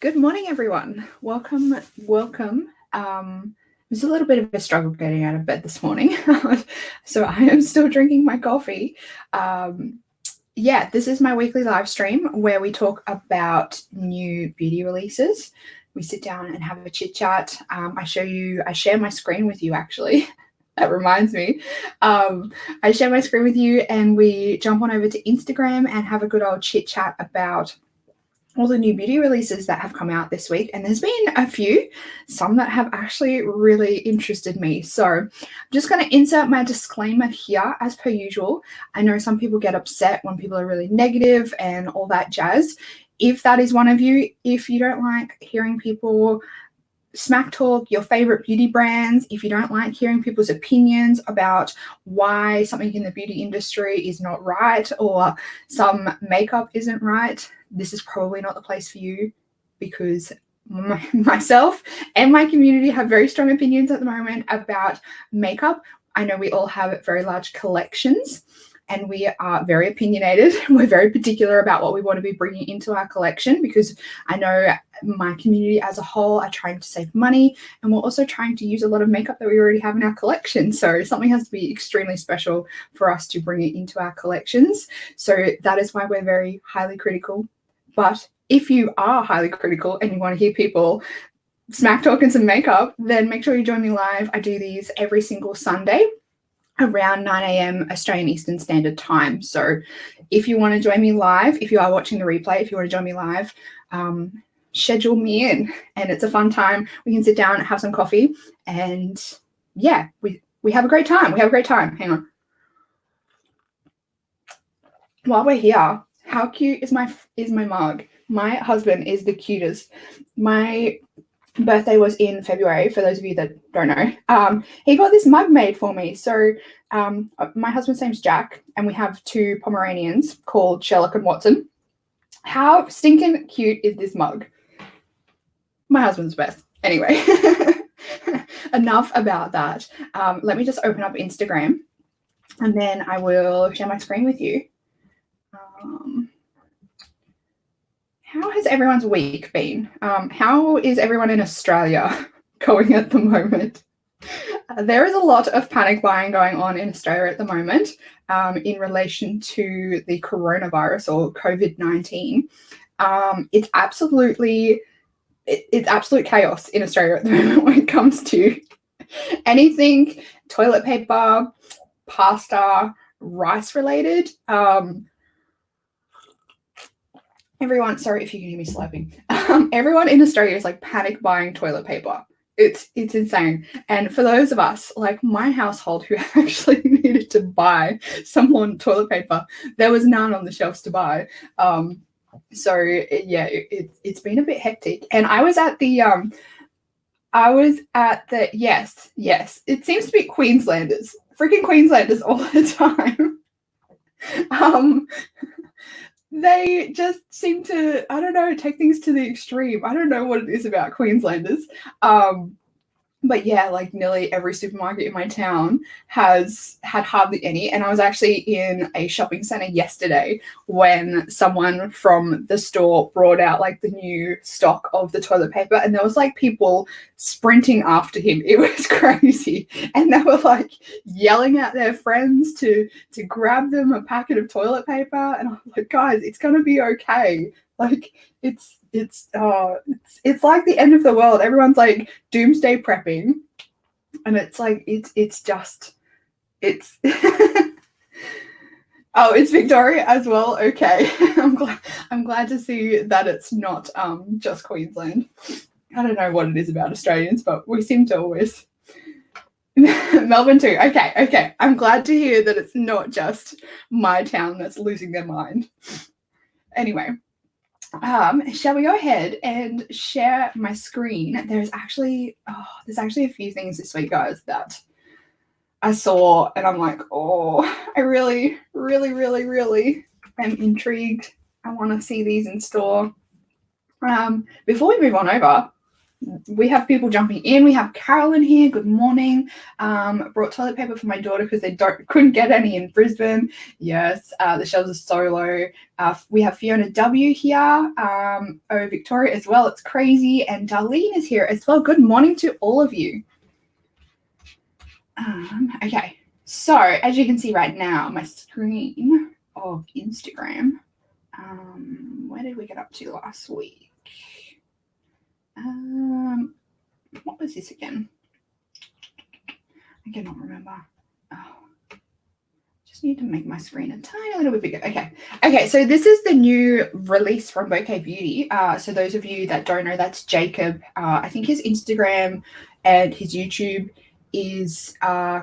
Good morning, everyone. Welcome. It was a little bit of a struggle getting out of bed this morning. So I am still drinking my coffee. This is my weekly live stream where we talk about new beauty releases. We sit down and have a chit chat. I share my screen with you actually. That reminds me. I share my screen with you and we jump on over to Instagram and have a good old chit chat about all the new beauty releases that have come out this week. And there's been a few, some that have actually really interested me. So I'm just going to insert my disclaimer here as per usual. I know some people get upset when people are really negative and all that jazz. If that is one of you, if you don't like hearing people smack talk your favorite beauty brands, if you don't like hearing people's opinions about why something in the beauty industry is not right or some makeup isn't right, this is probably not the place for you, because myself and my community have very strong opinions at the moment about makeup. I know we all have very large collections and we are very opinionated. We're very particular about what we want to be bringing into our collection, because I know my community as a whole are trying to save money, and we're also trying to use a lot of makeup that we already have in our collection. So something has to be extremely special for us to bring it into our collections. So that is why we're very highly critical. But if you are highly critical and you want to hear people smack talking some makeup, then make sure you join me live. I do these every single Sunday around 9 a.m. Australian Eastern Standard Time. So if you want to join me live, if you are watching the replay, if you want to join me live, schedule me in, and it's a fun time. We can sit down, have some coffee, and yeah, we have a great time. Hang on. While we're here, how cute is my mug? My husband is the cutest. My birthday was in February, for those of you that don't know. He got this mug made for me. So my husband's name's Jack, and we have two Pomeranians called Sherlock and Watson. How stinking cute is this mug? My husband's best. Anyway, enough about that. Let me just open up Instagram and then I will share my screen with you. How has everyone's week been? How is everyone in Australia going at the moment? There is a lot of panic buying going on in Australia at the moment in relation to the coronavirus or COVID-19. It's absolute chaos in Australia at the moment when it comes to anything toilet paper, pasta, rice related. Everyone, sorry if you can hear me slurping. Everyone in Australia is like panic buying toilet paper. It's insane. And for those of us, like my household, who actually needed to buy some more toilet paper, there was none on the shelves to buy. So yeah, it's been a bit hectic. And I was at the yes, it seems to be Queenslanders, freaking Queenslanders all the time. They just seem to, I don't know, take things to the extreme. I don't know what it is about Queenslanders. But yeah, like nearly every supermarket in my town has had hardly any. And I was actually in a shopping center yesterday when someone from the store brought out like the new stock of the toilet paper, and there was like people sprinting after him. It was crazy. And they were like yelling at their friends to grab them a packet of toilet paper. And I was like, guys, it's going to be okay. Like it's like the end of the world. Everyone's like doomsday prepping, and it's like it's oh, it's Victoria as well. Okay. I'm glad to see that it's not just Queensland. I don't know what it is about Australians, but we seem to always Melbourne too. Okay. I'm glad to hear that it's not just my town that's losing their mind. Anyway, shall we go ahead and share my screen? There's actually a few things this week, guys, that I saw and I'm like, I really am intrigued. I want to see these in store. Before we move on over, we have people jumping in. We have Carolyn here. Good morning. Brought toilet paper for my daughter because they couldn't get any in Brisbane. Yes, the shelves are so low. We have Fiona W here. Oh, Victoria as well. It's crazy. And Darlene is here as well. Good morning to all of you. Okay, so as you can see right now, my screen of Instagram. Where did we get up to last week? What was this again? I cannot remember. Oh, just need to make my screen a tiny little bit bigger. Okay, so this is the new release from Bouquet Beauty. So those of you that don't know, that's Jacob. I think his Instagram and his YouTube is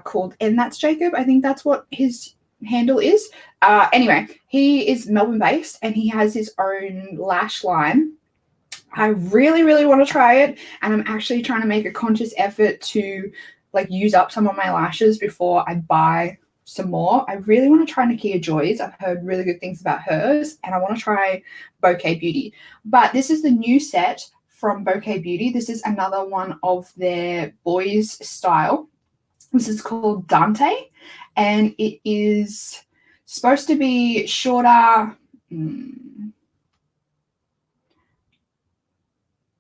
called And That's Jacob. I think that's what his handle is. Anyway, he is Melbourne based and he has his own lash line. I really, really want to try it, and I'm actually trying to make a conscious effort to like use up some of my lashes before I buy some more. I really want to try Nakia Joy's. I've heard really good things about hers, and I want to try Bouquet Beauty. But this is the new set from Bouquet Beauty. This is another one of their boys style. This is called Dante, and it is supposed to be shorter.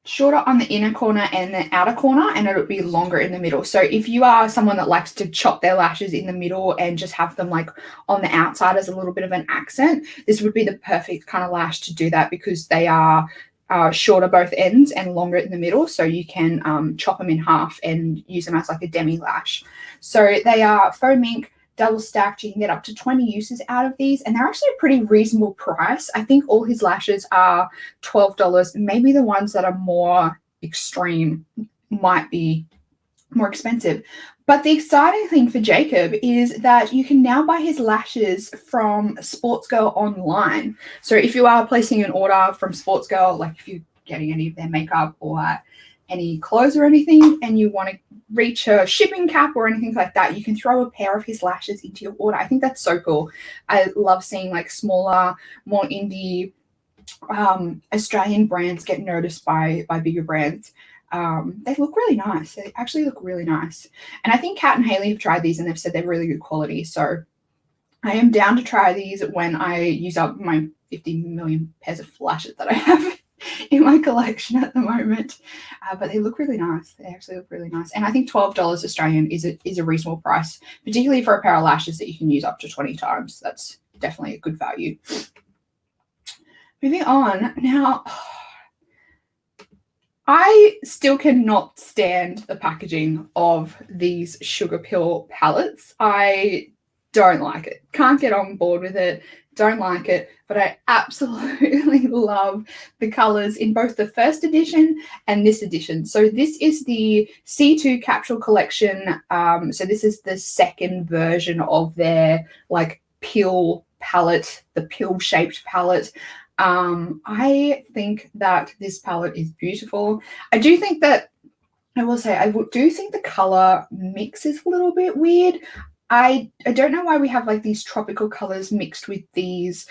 Shorter on the inner corner and the outer corner, and it'll be longer in the middle. So if you are someone that likes to chop their lashes in the middle and just have them like on the outside as a little bit of an accent, this would be the perfect kind of lash to do that, because they are shorter both ends and longer in the middle. So you can chop them in half and use them as like a demi lash. So they are faux mink, double stacked. You can get up to 20 uses out of these, and they're actually a pretty reasonable price. I think all his lashes are $12. Maybe the ones that are more extreme might be more expensive. But the exciting thing for Jacob is that you can now buy his lashes from Sportsgirl online. So if you are placing an order from Sportsgirl, like if you're getting any of their makeup or any clothes or anything, and you want to reach a shipping cap or anything like that, you can throw a pair of his lashes into your order. I think that's so cool. I love seeing like smaller, more indie Australian brands get noticed by bigger brands. They look really nice. They actually look really nice. And I think Kat and Haley have tried these and they've said they're really good quality. So I am down to try these when I use up my 50 million pairs of lashes that I have in my collection at the moment. But they look really nice. They actually look really nice. And I think $12 Australian is a reasonable price, particularly for a pair of lashes that you can use up to 20 times. That's definitely a good value. Moving on. Now, I still cannot stand the packaging of these Sugar Pill palettes. I don't like it. Can't get on board with it. Don't like it. But I absolutely love the colors in both the first edition and this edition. So this is the C2 capsule collection. So this is the second version of their like pill palette, the pill shaped palette. I think that this palette is beautiful. I do think that, I will say, I do think the color mix is a little bit weird. I don't know why we have like these tropical colors mixed with these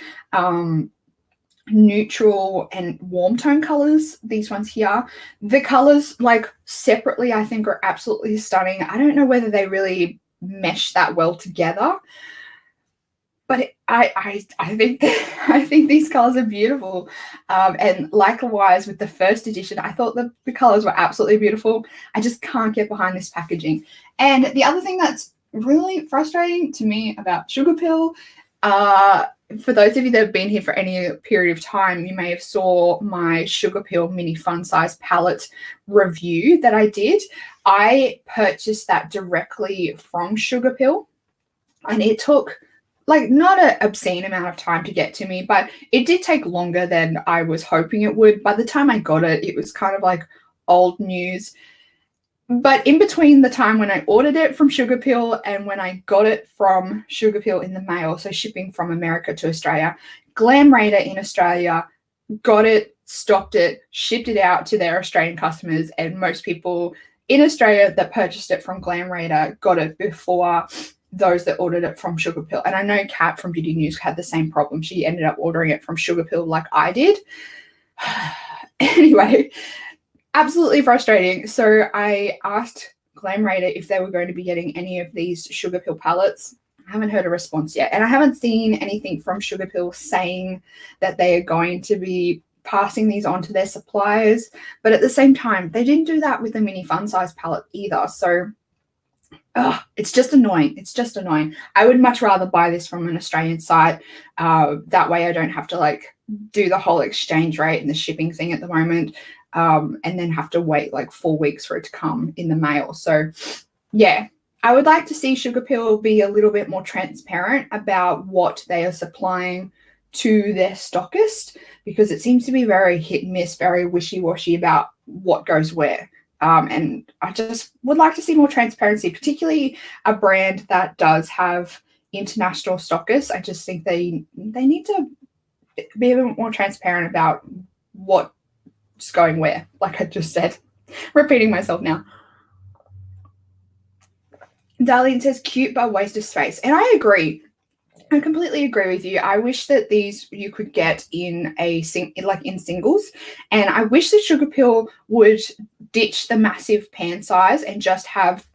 neutral and warm tone colors, these ones here. The colors like separately I think are absolutely stunning. I don't know whether they really mesh that well together. But I think these colors are beautiful. And likewise with the first edition, I thought that the colors were absolutely beautiful. I just can't get behind this packaging. And the other thing that's really frustrating to me about Sugar Pill, for those of you that have been here for any period of time, you may have saw my Sugar Pill mini fun size palette review that I did. I purchased that directly from Sugar Pill, and it took like not an obscene amount of time to get to me, but it did take longer than I was hoping it would. By the time I got it, it was kind of like old news. But in between the time when I ordered it from Sugar Pill and when I got it from Sugar Pill in the mail, so shipping from America to Australia, Glam Raider in Australia got it, stocked it, shipped it out to their Australian customers, and most people in Australia that purchased it from Glam Raider got it before those that ordered it from Sugar Pill. And I know Kat from Beauty News had the same problem. She ended up ordering it from Sugar Pill like I did. Anyway, Absolutely frustrating. So I asked Glam Raider if they were going to be getting any of these Sugar Pill palettes. I haven't heard a response yet. And I haven't seen anything from Sugar Pill saying that they are going to be passing these on to their suppliers. But at the same time, they didn't do that with the mini fun size palette either. So it's just annoying. It's just annoying. I would much rather buy this from an Australian site. That way I don't have to like do the whole exchange rate and the shipping thing at the moment, and then have to wait like 4 weeks for it to come in the mail. So yeah, I would like to see Sugar Pill be a little bit more transparent about what they are supplying to their stockist, because it seems to be very hit and miss, very wishy-washy about what goes where. And I just would like to see more transparency, particularly a brand that does have international stockists. I just think they need to be a bit more transparent about what's going where, like I just said. Repeating myself now. Darlene says, cute but waste of space. And I agree. I completely agree with you. I wish that these you could get in in singles, and I wish that Sugar Pill would ditch the massive pan size and just have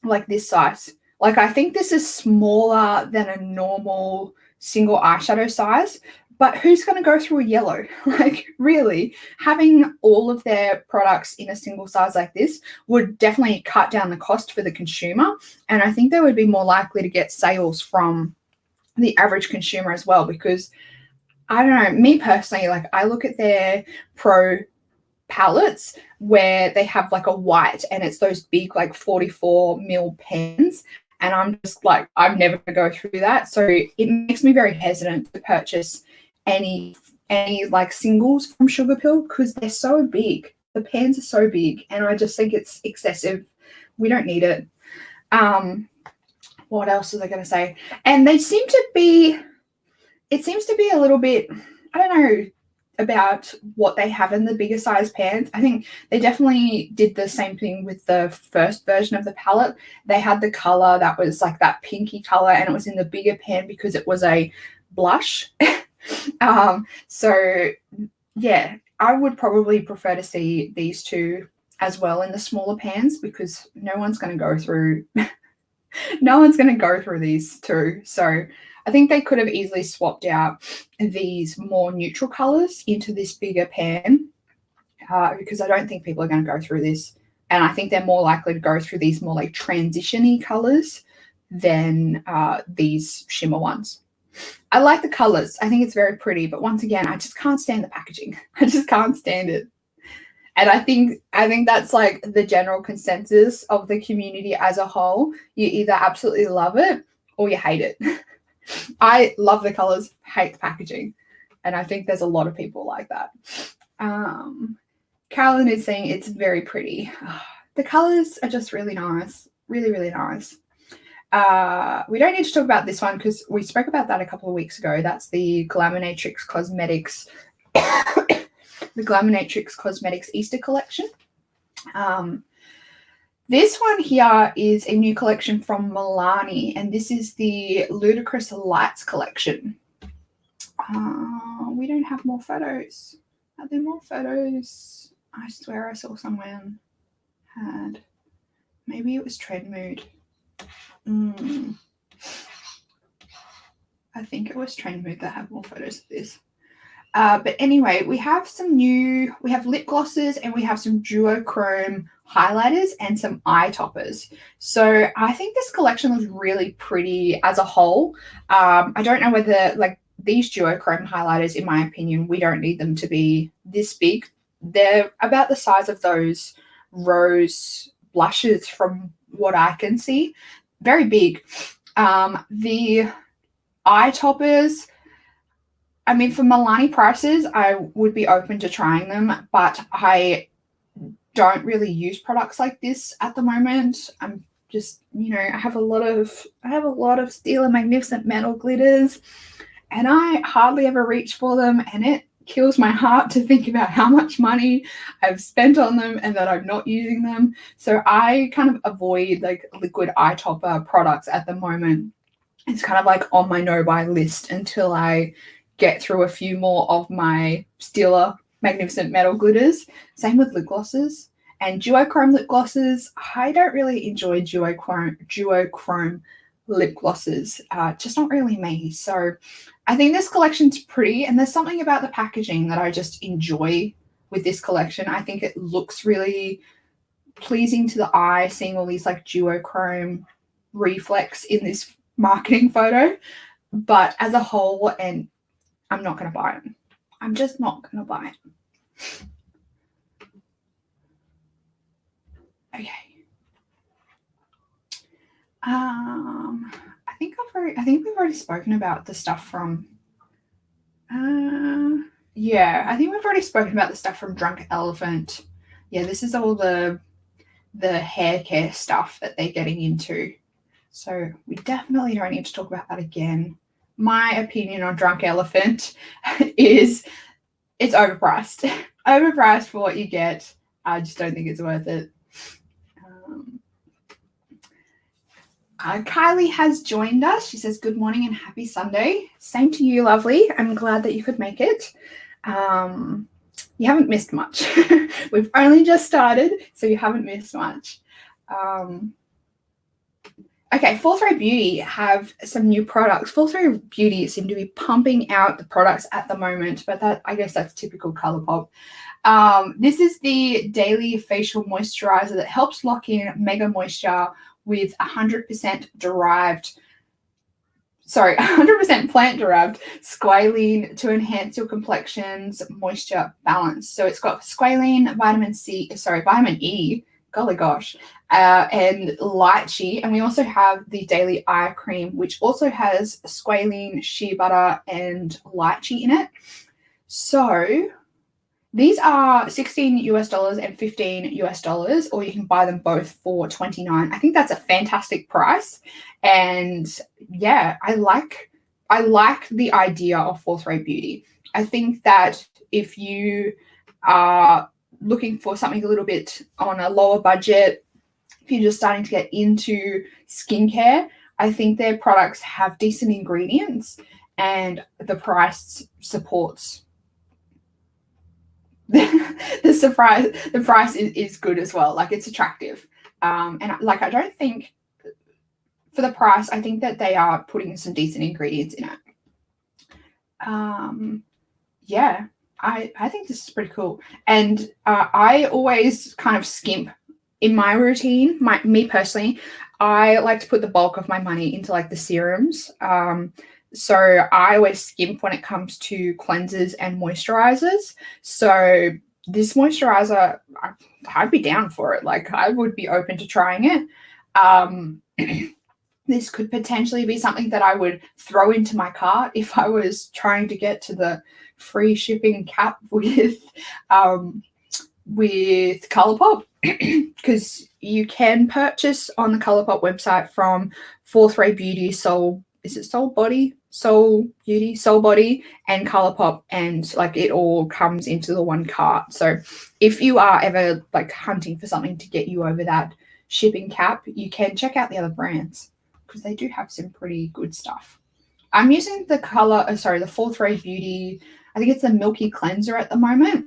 like this size. Like I think this is smaller than a normal single eyeshadow size, but who's going to go through a yellow? Like really, having all of their products in a single size like this would definitely cut down the cost for the consumer, and I think they would be more likely to get sales from the average consumer as well, because I don't know, me personally, like I look at their pro palettes where they have like a white and it's those big like 44 mil pens, and I'm just like, I'm never gonna go through that. So it makes me very hesitant to purchase any like singles from Sugar Pill because they're so big. The pens are so big and I just think it's excessive. We don't need it. What else was I going to say? And it seems to be a little bit, I don't know about what they have in the bigger size pans. I think they definitely did the same thing with the first version of the palette. They had the color that was like that pinky color and it was in the bigger pan because it was a blush. So yeah, I would probably prefer to see these two as well in the smaller pans because no one's going to go through these two. So I think they could have easily swapped out these more neutral colors into this bigger pan because I don't think people are going to go through this. And I think they're more likely to go through these more like transition-y colors than these shimmer ones. I like the colors. I think it's very pretty. But once again, I just can't stand the packaging. I just can't stand it. And I think that's like the general consensus of the community as a whole. You either absolutely love it or you hate it. I love the colors, hate the packaging. And I think there's a lot of people like that. Carolyn is saying it's very pretty. The colors are just really nice. Really, really nice. We don't need to talk about this one because we spoke about that a couple of weeks ago. That's the Glaminatrix Cosmetics the Glaminatrix Cosmetics Easter collection. This one here is a new collection from Milani, and this is the Ludicrous Lights collection. We don't have more photos. Are there more photos? I swear I saw someone had. Maybe it was Trend Mood. I think it was Trend Mood that had more photos of this. But anyway, we have lip glosses and we have some duochrome highlighters and some eye toppers. So I think this collection looks really pretty as a whole. I don't know whether like these duochrome highlighters, in my opinion, we don't need them to be this big. They're about the size of those rose blushes from what I can see. Very big. The eye toppers, I mean, for Milani prices, I would be open to trying them, but I don't really use products like this at the moment. I'm just, I have a lot of Stila Magnificent Metal glitters, and I hardly ever reach for them, and it kills my heart to think about how much money I've spent on them and that I'm not using them. So I kind of avoid like liquid eye topper products at the moment. It's kind of like on my no-buy list until I get through a few more of my Stila magnificent metal glitters. Same with lip glosses and duochrome lip glosses. I don't really enjoy duochrome lip glosses, just not really me. So I think this collection's pretty, and there's something about the packaging that I just enjoy with this collection. I think it looks really pleasing to the eye, seeing all these like duochrome reflex in this marketing photo. But as a whole, and I'm not going to buy it. I'm just not going to buy it. Okay. I think we've already spoken about the stuff from yeah, I think we've already spoken about the stuff from Drunk Elephant. Yeah, this is all the hair care stuff that they're getting into. So we definitely don't need to talk about that again. My opinion on Drunk Elephant is it's overpriced. Overpriced for what you get. I just don't think it's worth it. Kylie has joined us. She says, good morning and happy Sunday. Same to you, lovely. I'm glad that you could make it. You haven't missed much. We've only just started, so you haven't missed much. Okay, 43 Beauty have some new products. 43 Beauty seem to be pumping out the products at the moment, but that, I guess that's typical ColourPop. This is the Daily Facial Moisturizer that helps lock in mega moisture with 100% plant-derived squalene to enhance your complexion's moisture balance. So it's got squalene, vitamin E, golly gosh, and lychee. And we also have the Daily Eye Cream, which also has squalene, shea butter, and lychee in it. So these are $16 and $15, or you can buy them both for $29. I think that's a fantastic price. And yeah, I like the idea of 43 Beauty. I think that if you are looking for something a little bit on a lower budget, if you're just starting to get into skincare, I think their products have decent ingredients and the price supports the price is good as well. Like, it's attractive. And like, I don't think for the price, I think that they are putting some decent ingredients in it. Yeah, I think this is pretty cool. And I always kind of skimp in my routine. Me personally, I like to put the bulk of my money into like the serums. So I always skimp when it comes to cleansers and moisturizers. So this moisturizer, I'd be down for it. Like, I would be open to trying it. This could potentially be something that I would throw into my cart if I was trying to get to the free shipping cap with ColourPop, because you can purchase on the ColourPop website from 43 Beauty, Soul Body, and ColourPop, and like it all comes into the one cart. So if you are ever like hunting for something to get you over that shipping cap, you can check out the other brands because they do have some pretty good stuff. I'm using the 43 Beauty, I think it's the Milky Cleanser at the moment.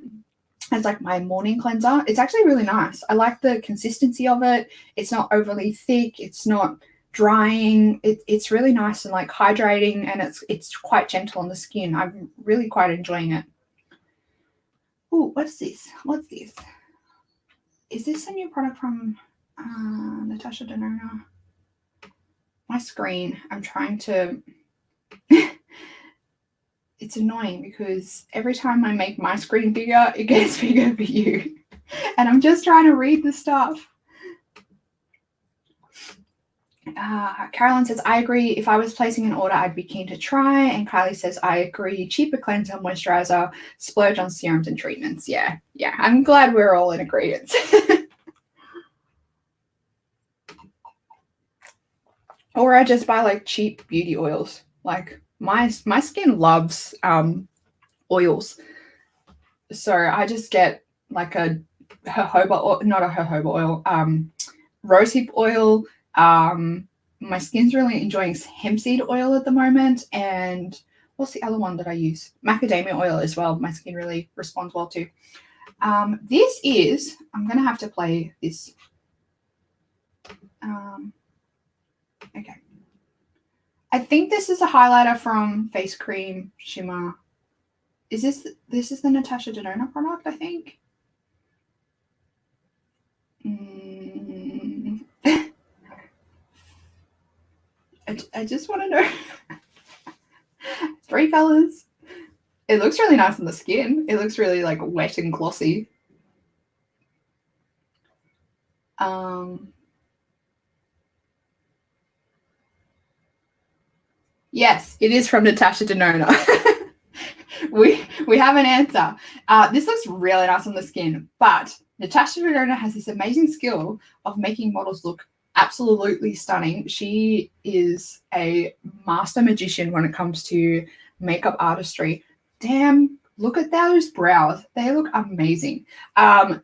It's like my morning cleanser. It's actually really nice. I like the consistency of it. It's not overly thick. It's not drying. It's really nice and like hydrating, and it's quite gentle on the skin. I'm really quite enjoying it. Oh, what's this? Is this a new product from Natasha Denona? My screen, I'm trying to it's annoying because every time I make my screen bigger, it gets bigger for you. And I'm just trying to read the stuff. Carolyn says, I agree. If I was placing an order, I'd be keen to try. And Kylie says, I agree. Cheaper cleanser, moisturizer, splurge on serums and treatments. Yeah. I'm glad we're all in agreement. Or I just buy like cheap beauty oils. Like my skin loves oils. So I just get like a jojoba oil, not a jojoba oil, rosehip oil. My skin's really enjoying hemp seed oil at the moment, and what's the other one that I use? Macadamia oil as well. My skin really responds well to. This is, I'm going to have to play this. Okay. I think this is a highlighter from Face Cream Shimmer. This is the Natasha Denona product, I think. I just want to know. 3 colors. It looks really nice on the skin. It looks really like wet and glossy. Yes, it is from Natasha Denona. we have an answer. This looks really nice on the skin, but Natasha Denona has this amazing skill of making models look absolutely stunning. She is a master magician when it comes to makeup artistry. Damn, look at those brows. They look amazing.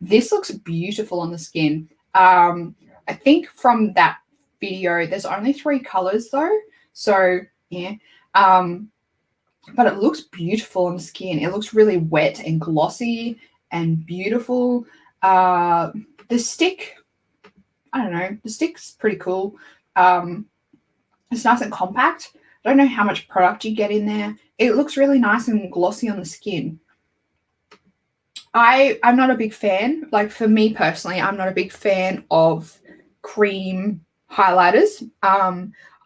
This looks beautiful on the skin. I think from that video, there's only 3 colors though. So yeah. But it looks beautiful on the skin. It looks really wet and glossy and beautiful. The stick, I don't know. The stick's pretty cool. It's nice and compact. I don't know how much product you get in there. It looks really nice and glossy on the skin. I'm not a big fan. Like for me personally, I'm not a big fan of cream highlighters.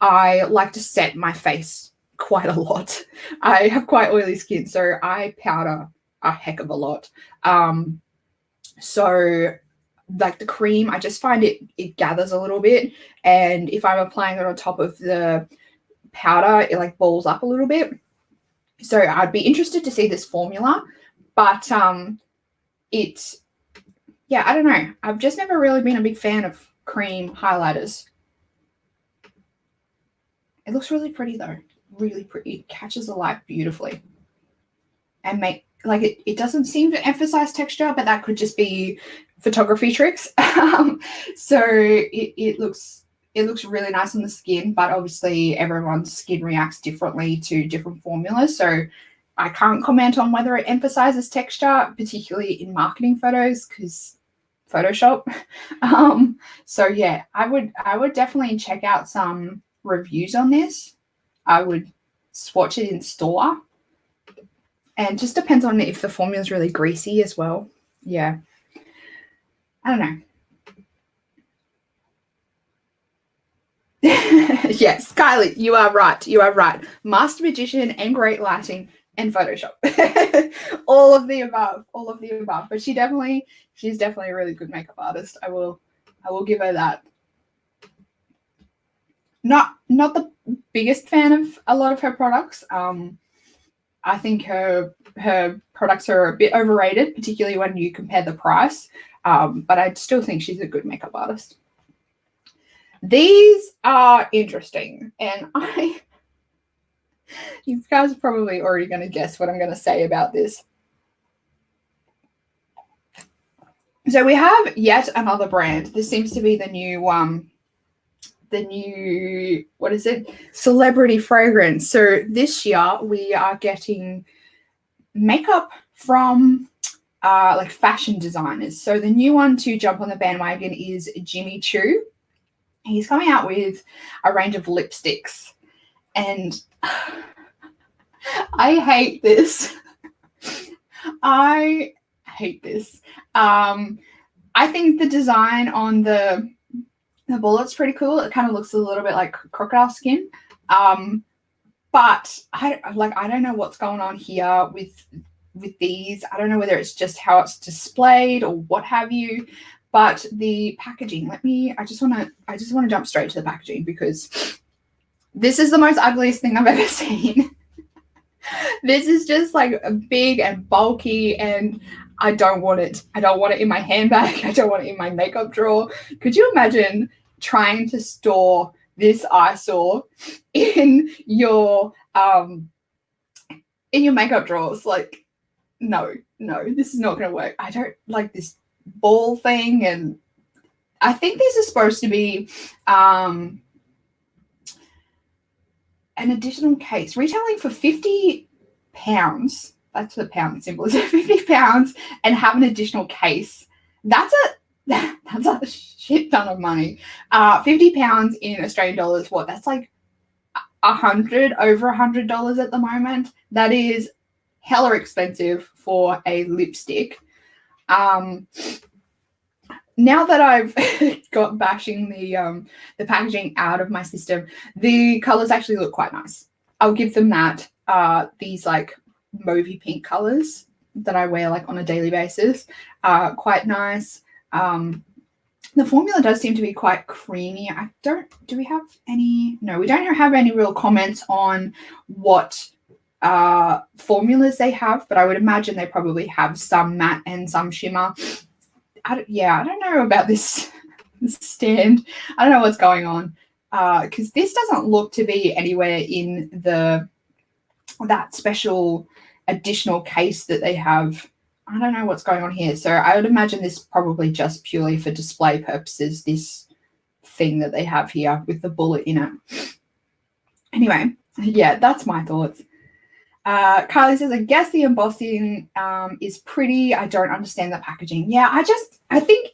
I like to set my face quite a lot. I have quite oily skin, so I powder a heck of a lot. So like the cream, I just find it gathers a little bit, and if I'm applying it on top of the powder, it like balls up a little bit. So I'd be interested to see this formula, but I don't know. I've just never really been a big fan of cream highlighters. It looks really pretty though. Really pretty. It catches the light beautifully. And it doesn't seem to emphasize texture, but that could just be photography tricks. So it looks really nice on the skin, but obviously everyone's skin reacts differently to different formulas. So I can't comment on whether it emphasizes texture, particularly in marketing photos, because Photoshop. So yeah, I would definitely check out some reviews on this. I would swatch it in store, and just depends on if the formula is really greasy as well. Yeah, I don't know. Yes, Kylie, you are right. You are right. Master magician and great lighting and Photoshop. All of the above. All of the above. But she's definitely a really good makeup artist. I will give her that. Not the biggest fan of a lot of her products. I think her products are a bit overrated, particularly when you compare the price. But I still think she's a good makeup artist. These are interesting, and you guys are probably already going to guess what I'm going to say about this. So we have yet another brand. This seems to be the new what is it? Celebrity fragrance. So this year we are getting makeup from like fashion designers. So the new one to jump on the bandwagon is Jimmy Choo. He's coming out with a range of lipsticks, and I hate this. I hate this. I think the design on the bullet's pretty cool. It kind of looks a little bit like crocodile skin. But I don't know what's going on here with these. I don't know whether it's just how it's displayed or what have you. But the packaging, I just want to jump straight to the packaging, because this is the most ugliest thing I've ever seen. This is just like big and bulky, and I don't want it. I don't want it in my handbag. I don't want it in my makeup drawer. Could you imagine trying to store this eyesore in your makeup drawers? Like, no, this is not going to work. I don't like this ball thing, and I think this is supposed to be an additional case retailing for £50. That's the pound symbol. Is it £50 and have an additional case? That's a shit ton of money. £50 in Australian dollars. What? That's like over $100 at the moment. That is hella expensive for a lipstick. Now that I've got bashing the packaging out of my system, the colors actually look quite nice. I'll give them that. These like mauvey pink colors that I wear like on a daily basis are quite nice. The formula does seem to be quite creamy. Do we have any? No, we don't have any real comments on what formulas they have, but I would imagine they probably have some matte and some shimmer. I don't know about this stand. I don't know what's going on because this doesn't look to be anywhere in that special additional case that they have. I don't know what's going on here. So I would imagine this probably just purely for display purposes, this thing that they have here with the bullet in it. Anyway, yeah, that's my thoughts. Carly says, I guess the embossing is pretty. I don't understand the packaging. Yeah, I think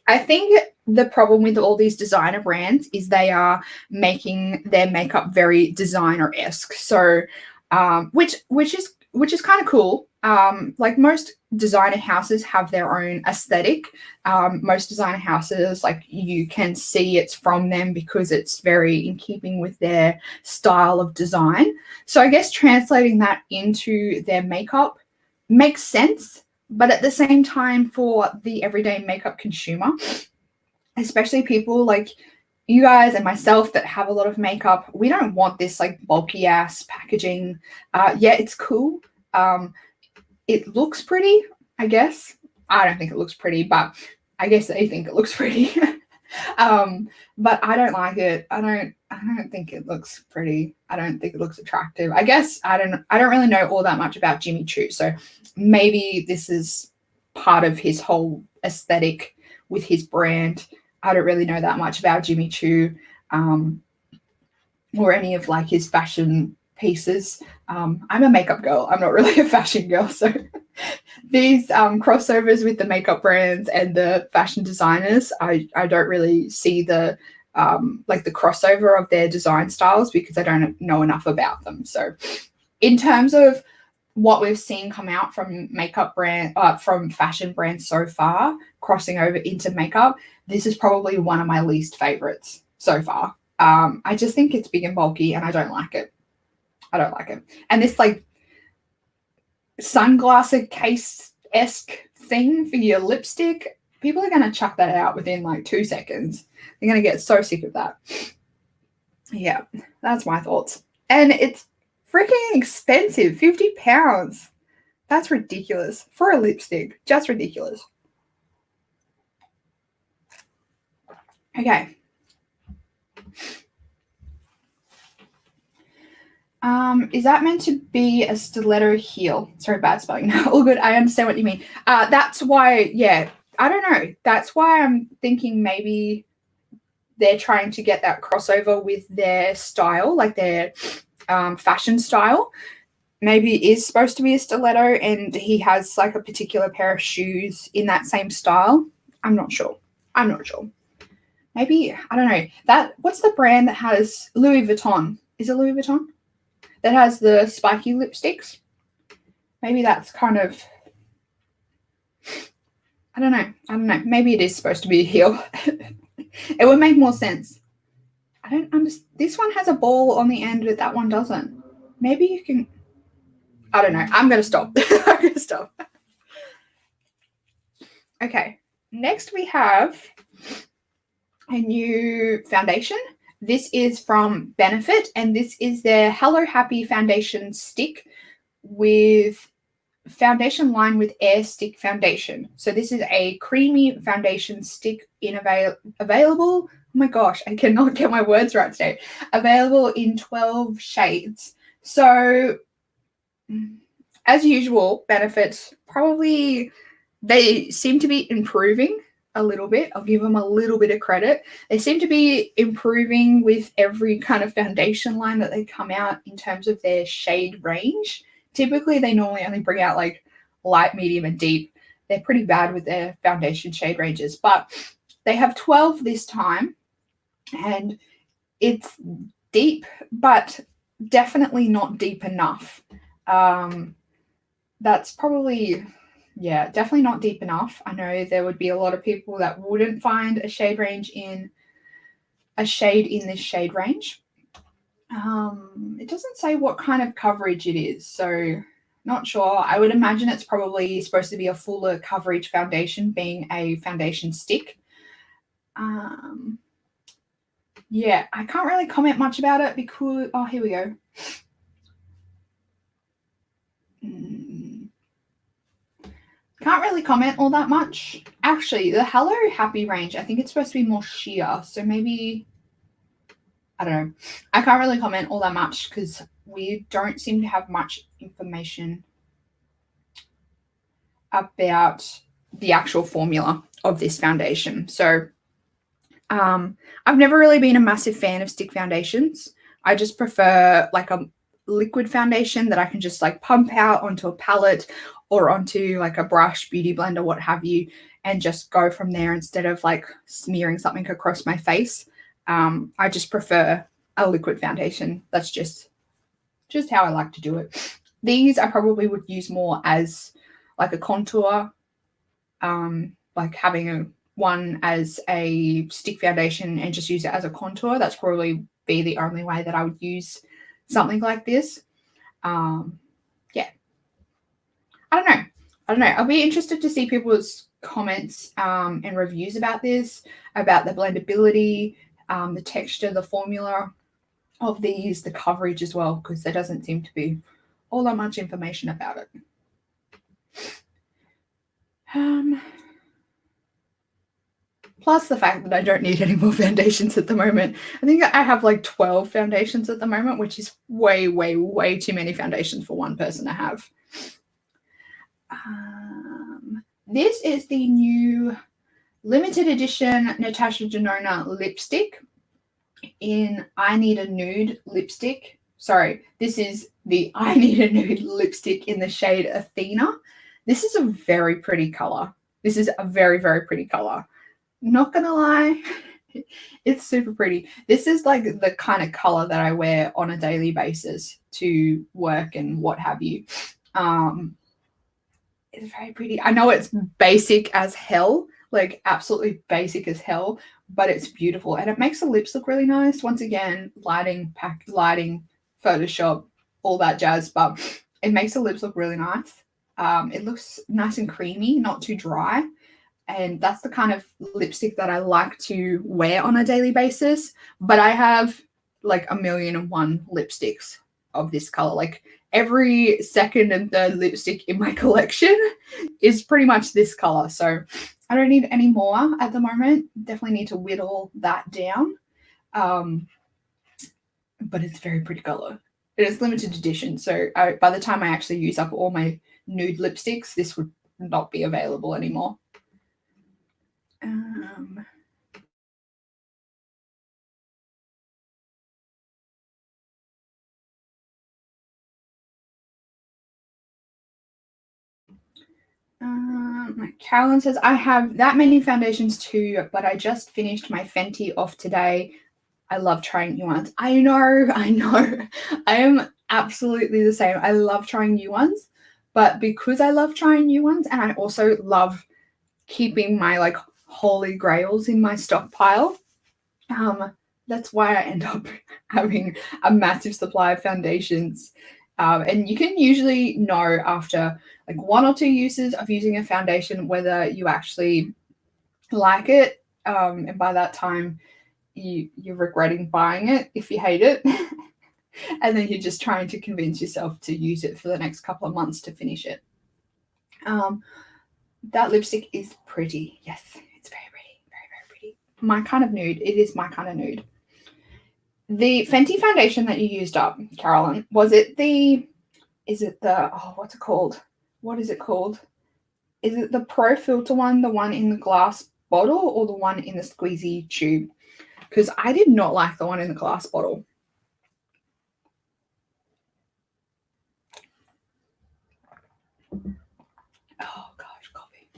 the problem with all these designer brands is they are making their makeup very designer-esque. So, which is kind of cool. Like most designer houses have their own aesthetic. Most designer houses, like you can see it's from them because it's very in keeping with their style of design. So I guess translating that into their makeup makes sense. But at the same time, for the everyday makeup consumer, especially people like you guys and myself that have a lot of makeup, we don't want this like bulky ass packaging. Yeah, it's cool. It looks pretty, I guess. I don't think it looks pretty, but I guess they think it looks pretty. But I don't like it. I don't think it looks pretty. I don't think it looks attractive. I guess I don't really know all that much about Jimmy Choo. So maybe this is part of his whole aesthetic with his brand. I don't really know that much about Jimmy Choo or any of like his fashion pieces. I'm a makeup girl. I'm not really a fashion girl. So these crossovers with the makeup brands and the fashion designers, I don't really see the like the crossover of their design styles because I don't know enough about them. So in terms of what we've seen come out from from fashion brands so far, crossing over into makeup, this is probably one of my least favorites so far. I just think it's big and bulky and I don't like it. I don't like it. And this like sunglasses case-esque thing for your lipstick, people are going to chuck that out within like 2 seconds. They're going to get so sick of that. Yeah, that's my thoughts. And it's freaking expensive, £50. That's ridiculous for a lipstick. Just ridiculous. Okay. Is that meant to be a stiletto heel? Sorry, bad spelling. All good. I understand what you mean. That's why, yeah, I don't know. That's why I'm thinking maybe they're trying to get that crossover with their style, like their fashion style. Maybe it is supposed to be a stiletto and he has like a particular pair of shoes in that same style. I'm not sure. Maybe, I don't know. What's the brand that has Louis Vuitton? Is it Louis Vuitton? That has the spiky lipsticks. Maybe that's kind of, I don't know. Maybe it is supposed to be a heel. It would make more sense. I don't understand. This one has a ball on the end, but that one doesn't. Maybe you can, I don't know. I'm going to stop. Okay. Next we have a new foundation. This is from Benefit, and this is their Hello Happy Foundation Stick with foundation line with Air Stick Foundation. So this is a creamy foundation stick available. Oh my gosh, I cannot get my words right today. Available in 12 shades. So as usual, Benefit probably, they seem to be improving a little bit. I'll give them a little bit of credit. They seem to be improving with every kind of foundation line that they come out in terms of their shade range. Typically, they normally only bring out like light, medium, and deep. They're pretty bad with their foundation shade ranges, but they have 12 this time, and it's deep, but definitely not deep enough. That's probably, yeah, definitely not deep enough. I know there would be a lot of people that wouldn't find a shade in this shade range. It doesn't say what kind of coverage it is, so not sure. I would imagine it's probably supposed to be a fuller coverage foundation, being a foundation stick. Yeah, I can't really comment much about it because, oh, here we go. Can't really comment all that much. Actually, the Hello Happy range, I think it's supposed to be more sheer. So maybe, I don't know. I can't really comment all that much because we don't seem to have much information about the actual formula of this foundation. So I've never really been a massive fan of stick foundations. I just prefer like a liquid foundation that I can just like pump out onto a palette or onto like a brush, beauty blender, what have you, and just go from there instead of like smearing something across my face. I just prefer a liquid foundation. That's just how I like to do it. These I probably would use more as like a contour, like having one as a stick foundation and just use it as a contour. That's probably be the only way that I would use something like this. Yeah. I don't know. I'll be interested to see people's comments and reviews about this, about the blendability, the texture, the formula of these, the coverage as well, because there doesn't seem to be all that much information about it. Plus the fact that I don't need any more foundations at the moment. I think I have like 12 foundations at the moment, which is way, way, way too many foundations for one person to have. This is the new limited edition Natasha Denona lipstick in I Need a Nude lipstick. Sorry, this is the I Need a Nude lipstick in the shade Athena. This is a very pretty color. This is a very, very pretty color. Not gonna lie, it's super pretty. This is like the kind of color that I wear on a daily basis to work and what have you. It's very pretty. I know it's basic as hell, like absolutely basic as hell, but it's beautiful and it makes the lips look really nice. Once again, lighting, Photoshop, all that jazz, but it makes the lips look really nice. It looks nice and creamy, not too dry. And that's the kind of lipstick that I like to wear on a daily basis. But I have like 1,000,001 lipsticks of this color. Like every second and third lipstick in my collection is pretty much this color. So I don't need any more at the moment. Definitely need to whittle that down. But it's a very pretty color. It is limited edition. So by the time I actually use up all my nude lipsticks, this would not be available anymore. Carolyn says, I have that many foundations too, but I just finished my Fenty off today. I love trying new ones. I know. I am absolutely the same. I love trying new ones, but because I love trying new ones and I also love keeping my like holy grails in my stockpile, that's why I end up having a massive supply of foundations. And you can usually know after like 1 or 2 uses of using a foundation whether you actually like it. And by that time, you're regretting buying it if you hate it. And then you're just trying to convince yourself to use it for the next couple of months to finish it. That lipstick is pretty. Yes, it's very pretty. Very, very pretty. My kind of nude. It is my kind of nude. The Fenty foundation that you used up, Carolyn, what's it called? What is it called? Is it the Pro Filter one, the one in the glass bottle or the one in the squeezy tube? Because I did not like the one in the glass bottle. Oh gosh, coffee.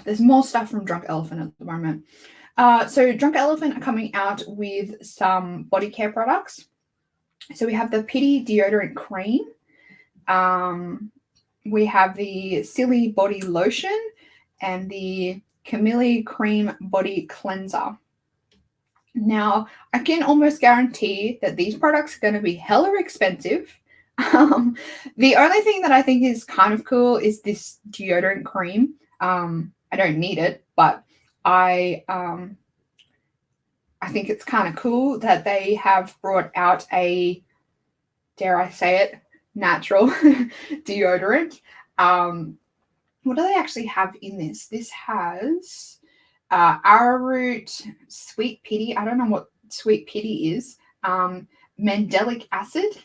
There's more stuff from Drunk Elephant at the moment. So Drunk Elephant are coming out with some body care products. So we have the Pity Deodorant Cream. We have the Silly Body Lotion and the Camille Cream Body Cleanser. Now, I can almost guarantee that these products are going to be hella expensive. The only thing that I think is kind of cool is this deodorant cream. I don't need it, but I think it's kind of cool that they have brought out a, dare I say it, natural deodorant. What do they actually have in this? This has arrowroot, sweet pity. I don't know what sweet pity is. Mandelic acid.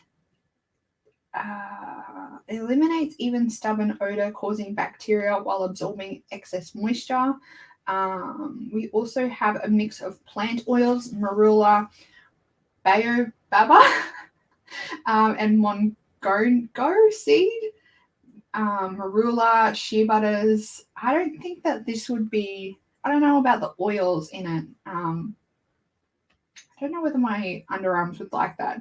Eliminates even stubborn odor causing bacteria while absorbing excess moisture. We also have a mix of plant oils, marula, baobaba, and mongongo seed, marula, shea butters. I don't think that this would be, I don't know about the oils in it. I don't know whether my underarms would like that.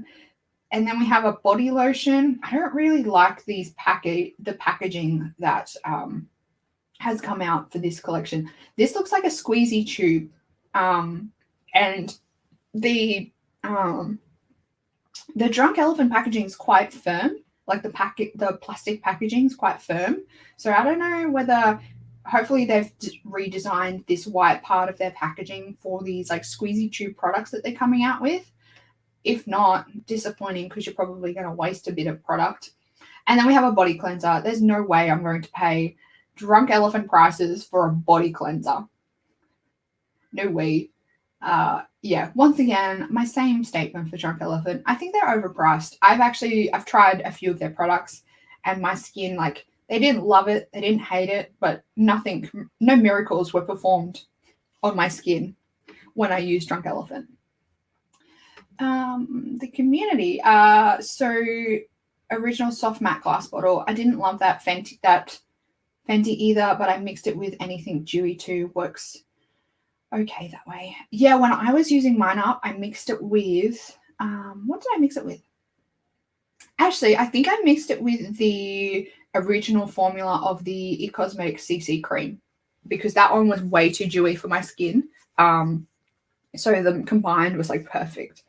And then we have a body lotion. I don't really like the packaging that has come out for this collection. This looks like a squeezy tube. And the Drunk Elephant packaging is quite firm. Like the plastic packaging is quite firm. So I don't know whether, hopefully they've redesigned this white part of their packaging for these like squeezy tube products that they're coming out with. If not, disappointing because you're probably going to waste a bit of product. And then we have a body cleanser. There's no way I'm going to pay Drunk Elephant prices for a body cleanser. No way. Once again, my same statement for Drunk Elephant. I think they're overpriced. I've tried a few of their products and my skin, like, they didn't love it, they didn't hate it, but no miracles were performed on my skin when I used Drunk Elephant. The community. So original soft matte glass bottle. I didn't love that Fenty either, but I mixed it with anything dewy too. Works okay that way. Yeah, when I was using mine up, I mixed it with what did I mix it with? Actually, I think I mixed it with the original formula of the eCosmetics CC cream because that one was way too dewy for my skin. So the combined was like perfect.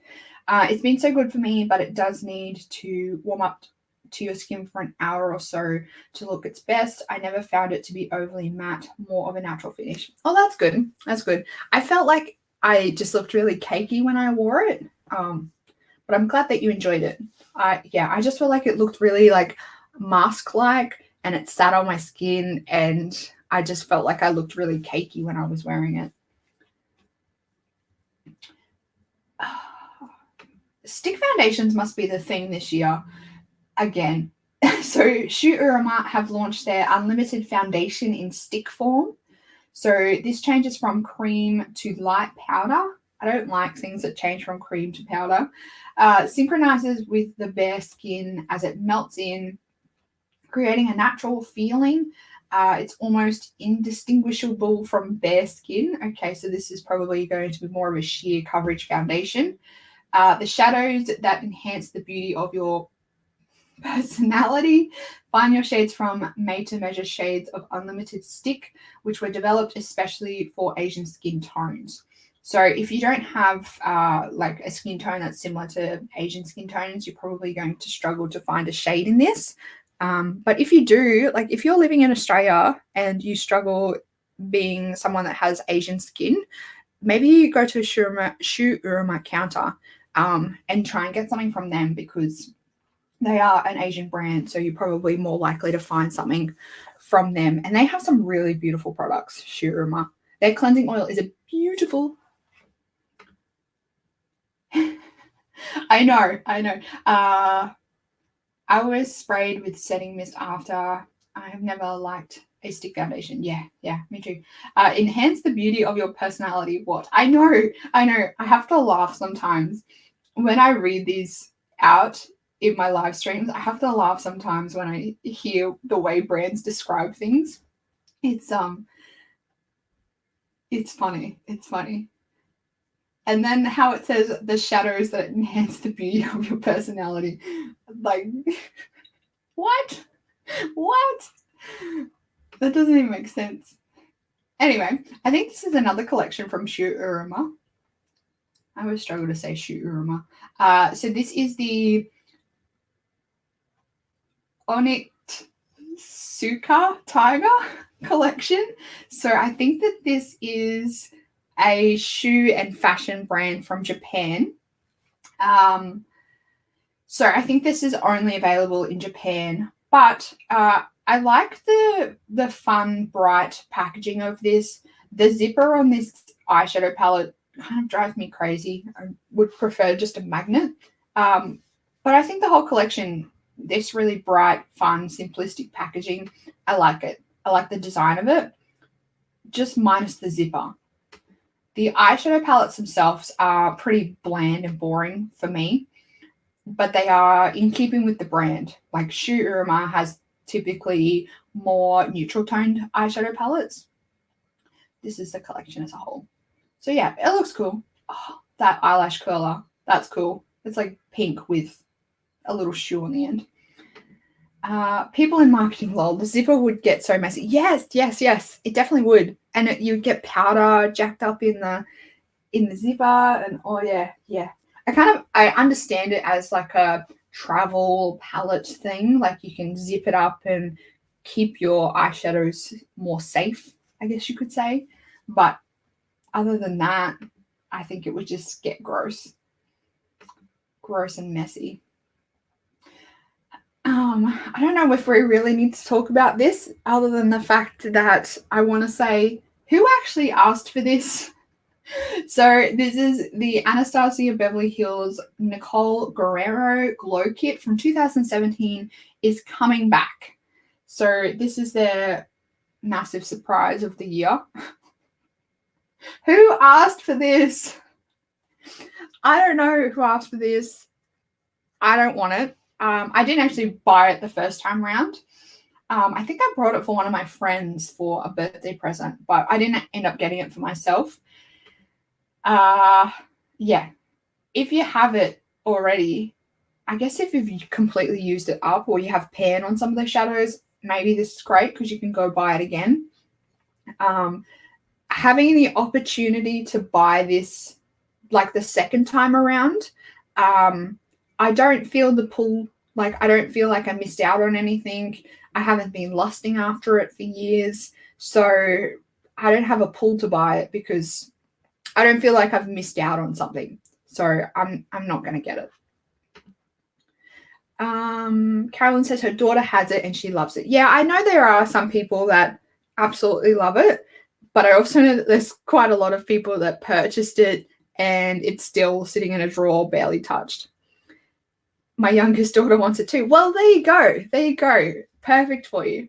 It's been so good for me, but it does need to warm up to your skin for an hour or so to look its best. I never found it to be overly matte, more of a natural finish. Oh, that's good. That's good. I felt like I just looked really cakey when I wore it, but I'm glad that you enjoyed it. I just felt like it looked really like mask-like and it sat on my skin and I just felt like I looked really cakey when I was wearing it. Stick foundations must be the thing this year again. So Shu Uemura have launched their unlimited foundation in stick form. So this changes from cream to light powder. I don't like things that change from cream to powder. Synchronizes with the bare skin as it melts in, creating a natural feeling. It's almost indistinguishable from bare skin. Okay, so this is probably going to be more of a sheer coverage foundation. The shadows that enhance the beauty of your personality. Find your shades from made-to-measure shades of unlimited stick, which were developed especially for Asian skin tones. So if you don't have like a skin tone that's similar to Asian skin tones, you're probably going to struggle to find a shade in this. But if you do, like if you're living in Australia and you struggle being someone that has Asian skin, maybe you go to a Shu Uemura counter and try and get something from them because they are an Asian brand, so you're probably more likely to find something from them. And they have some really beautiful products, Shu Uemura. Their cleansing oil is a beautiful. I know. I was sprayed with setting mist after I have never liked a stick foundation. Yeah, me too. Enhance the beauty of your personality. What? I know. I have to laugh sometimes when I read these out in my live streams. I have to laugh sometimes when I hear the way brands describe things. It's funny. It's funny. And then how it says the shadows that enhance the beauty of your personality. Like, what? What? That doesn't even make sense. Anyway, I think this is another collection from Shu Uruma. I always struggle to say Shu Uruma. So this is the Onitsuka Tiger collection. So I think that this is a shoe and fashion brand from Japan. So I think this is only available in Japan, but I like the fun, bright packaging of this. The zipper on this eyeshadow palette kind of drives me crazy. I would prefer just a magnet. But I think the whole collection, this really bright, fun, simplistic packaging, I like it. I like the design of it, just minus the zipper. The eyeshadow palettes themselves are pretty bland and boring for me, but they are in keeping with the brand. Like Shu Uruma has typically more neutral toned eyeshadow palettes. This is the collection as a whole. So yeah, it looks cool. Oh, that eyelash curler, that's cool. It's like pink with a little shoe on the end. People in marketing, lol, the zipper would get so messy. Yes, it definitely would. And you'd get powder jacked up in the zipper, and oh yeah. I understand it as like a travel palette thing. Like you can zip it up and keep your eyeshadows more safe, I guess you could say. But other than that, I think it would just get gross and messy. I don't know if we really need to talk about this other than the fact that I want to say who actually asked for this. So this is the Anastasia Beverly Hills Nicole Guerrero Glow Kit from 2017 is coming back. So this is their massive surprise of the year. Who asked for this? I don't know who asked for this. I don't want it. I didn't actually buy it the first time around. I think I brought it for one of my friends for a birthday present, but I didn't end up getting it for myself. Yeah, if you have it already, I guess if you've completely used it up or you have pan on some of the shadows, maybe this is great because you can go buy it again. Having the opportunity to buy this like the second time around, I don't feel the pull. Like I don't feel like I missed out on anything. I haven't been lusting after it for years, so I don't have a pull to buy it because I don't feel like I've missed out on something. So I'm not going to get it. Carolyn says her daughter has it and she loves it. Yeah, I know there are some people that absolutely love it, but I also know that there's quite a lot of people that purchased it and it's still sitting in a drawer, barely touched. My youngest daughter wants it too. Well, there you go. Perfect for you.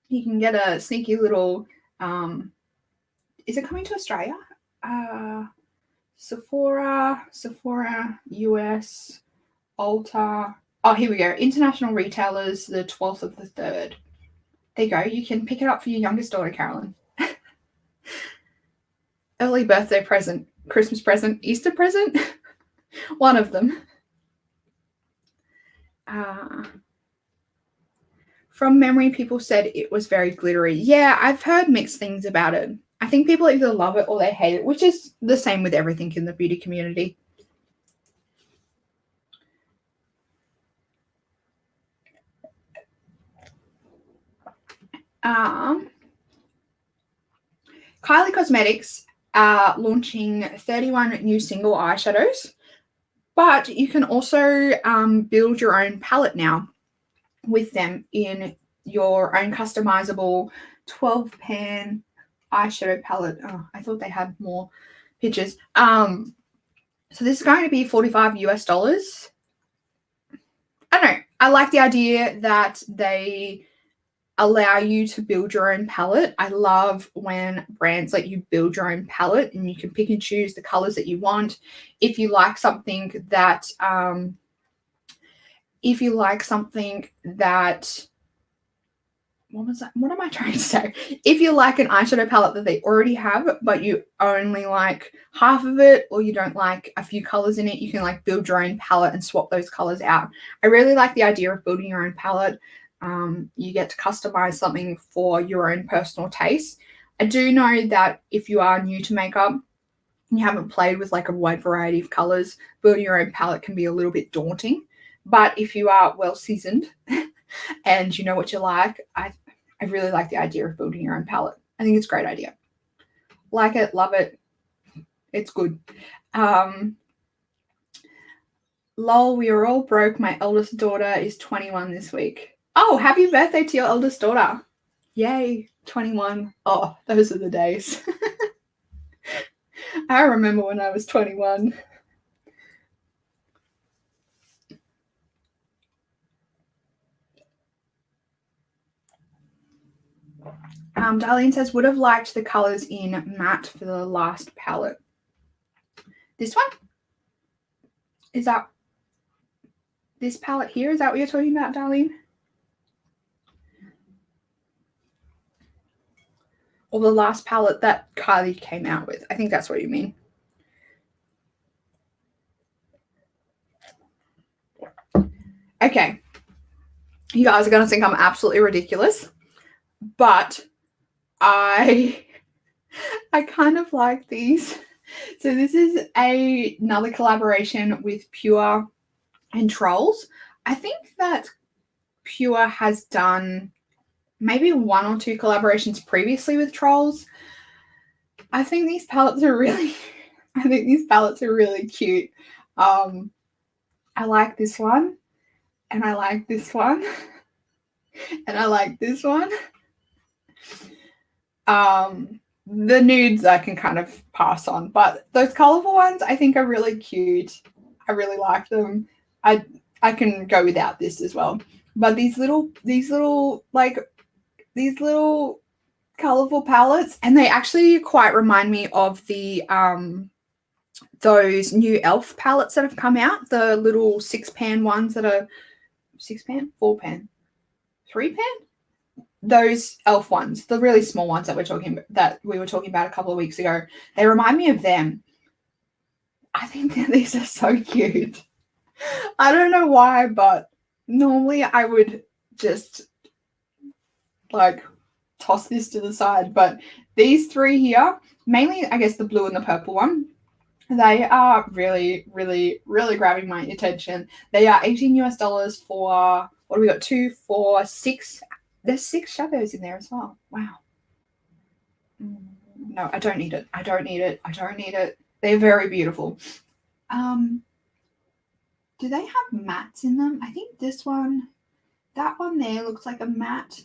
You can get a sneaky little, is it coming to Australia? Sephora, US, Ulta. Oh, here we go. International retailers, the 12th of the 3rd. There you go. You can pick it up for your youngest daughter, Carolyn. Early birthday present, Christmas present, Easter present. One of them. From memory, people said it was very glittery. Yeah, I've heard mixed things about it. I think people either love it or they hate it, which is the same with everything in the beauty community. Kylie Cosmetics are launching 31 new single eyeshadows, but you can also build your own palette now with them in your own customizable 12-pan eyeshadow palette. Oh, I thought they had more pictures. So this is going to be $45 US. I don't know. I like the idea that they allow you to build your own palette. I love when brands let you build your own palette and you can pick and choose the colors that you want. If you like something that, what am I trying to say? If you like an eyeshadow palette that they already have, but you only like half of it, or you don't like a few colors in it, you can like build your own palette and swap those colors out. I really like the idea of building your own palette. You get to customize something for your own personal taste. I do know that if you are new to makeup and you haven't played with like a wide variety of colors, building your own palette can be a little bit daunting. But if you are well seasoned and you know what you like, I really like the idea of building your own palette. I think it's a great idea. Like it, love it. It's good. Lol, we are all broke. My eldest daughter is 21 this week. Oh, happy birthday to your eldest daughter. Yay, 21. Oh, those are the days. I remember when I was 21. Darlene says, would have liked the colors in matte for the last palette. This one? Is that this palette here? Is that what you're talking about, Darlene? Or the last palette that Kylie came out with? I think that's what you mean. Okay. You guys are going to think I'm absolutely ridiculous, but I kind of like these. So this is another collaboration with Pure and Trolls. I think that Pure has done maybe 1 or 2 collaborations previously with Trolls. I think these palettes are really cute. I like this one, and I like this one, and I like this one. The nudes I can kind of pass on, but those colorful ones I think are really cute. I really like them. I can go without this as well. But these little colorful palettes, and they actually quite remind me of the those new elf palettes that have come out, the little 6-pan ones that are 6-pan, 4-pan, 3-pan. Those elf ones, the really small ones that we were talking about a couple of weeks ago, they remind me of them. I think that these are so cute. I don't know why, but normally I would just like toss this to the side. But these 3 here, mainly I guess the blue and the purple one, they are really, really, really grabbing my attention. They are $18 for, what do we got? 2, 4, 6. There's 6 shadows in there as well. Wow. No, I don't need it. I don't need it. I don't need it. They're very beautiful. Do they have mattes in them? I think this one, that one there looks like a matte.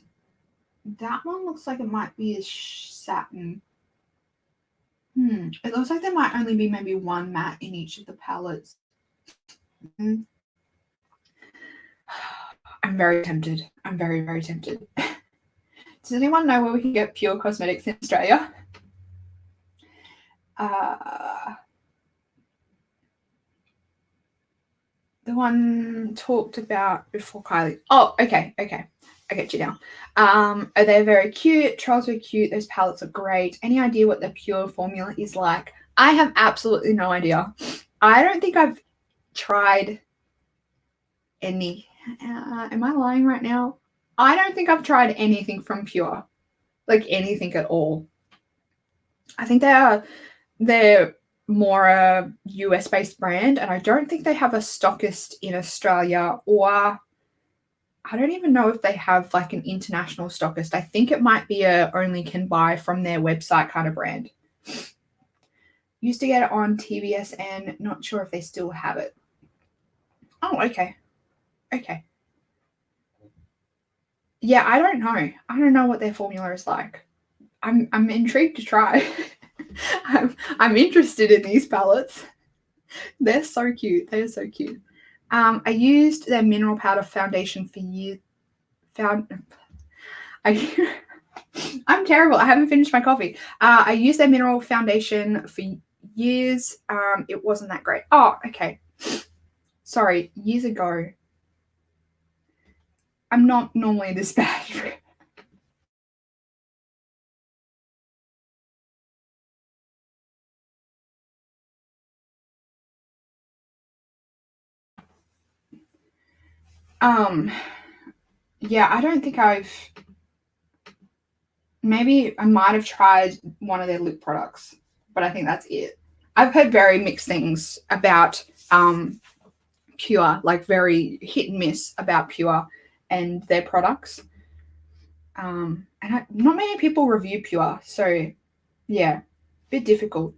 That one looks like it might be a satin. It looks like there might only be maybe 1 matte in each of the palettes. I'm very tempted. I'm very, very tempted. Does anyone know where we can get Pure Cosmetics in Australia? The one talked about before Kylie. Oh, okay. I get you now. They're very cute. Trolls are cute. Those palettes are great. Any idea what the Pure formula is like? I have absolutely no idea. I don't think I've tried any. Am I lying right now? I don't think I've tried anything from Pure, like anything at all. I think they're more a US-based brand, and I don't think they have a stockist in Australia, or I don't even know if they have like an international stockist. I think it might be a only can buy from their website kind of brand. Used to get it on TBSN. Not sure if they still have it. Oh, okay. Yeah, I don't know. I don't know what their formula is like. I'm intrigued to try. I'm interested in these palettes. They're so cute. They're so cute. I used their mineral powder foundation for years. I'm terrible. I haven't finished my coffee. I used their mineral foundation for years. It wasn't that great. Oh, okay. Sorry, years ago. I'm not normally this bad. Yeah, I don't think maybe I might have tried one of their lip products, but I think that's it. I've heard very mixed things about Pure, like very hit and miss about Pure and their products. Not many people review Pure, so yeah, bit difficult.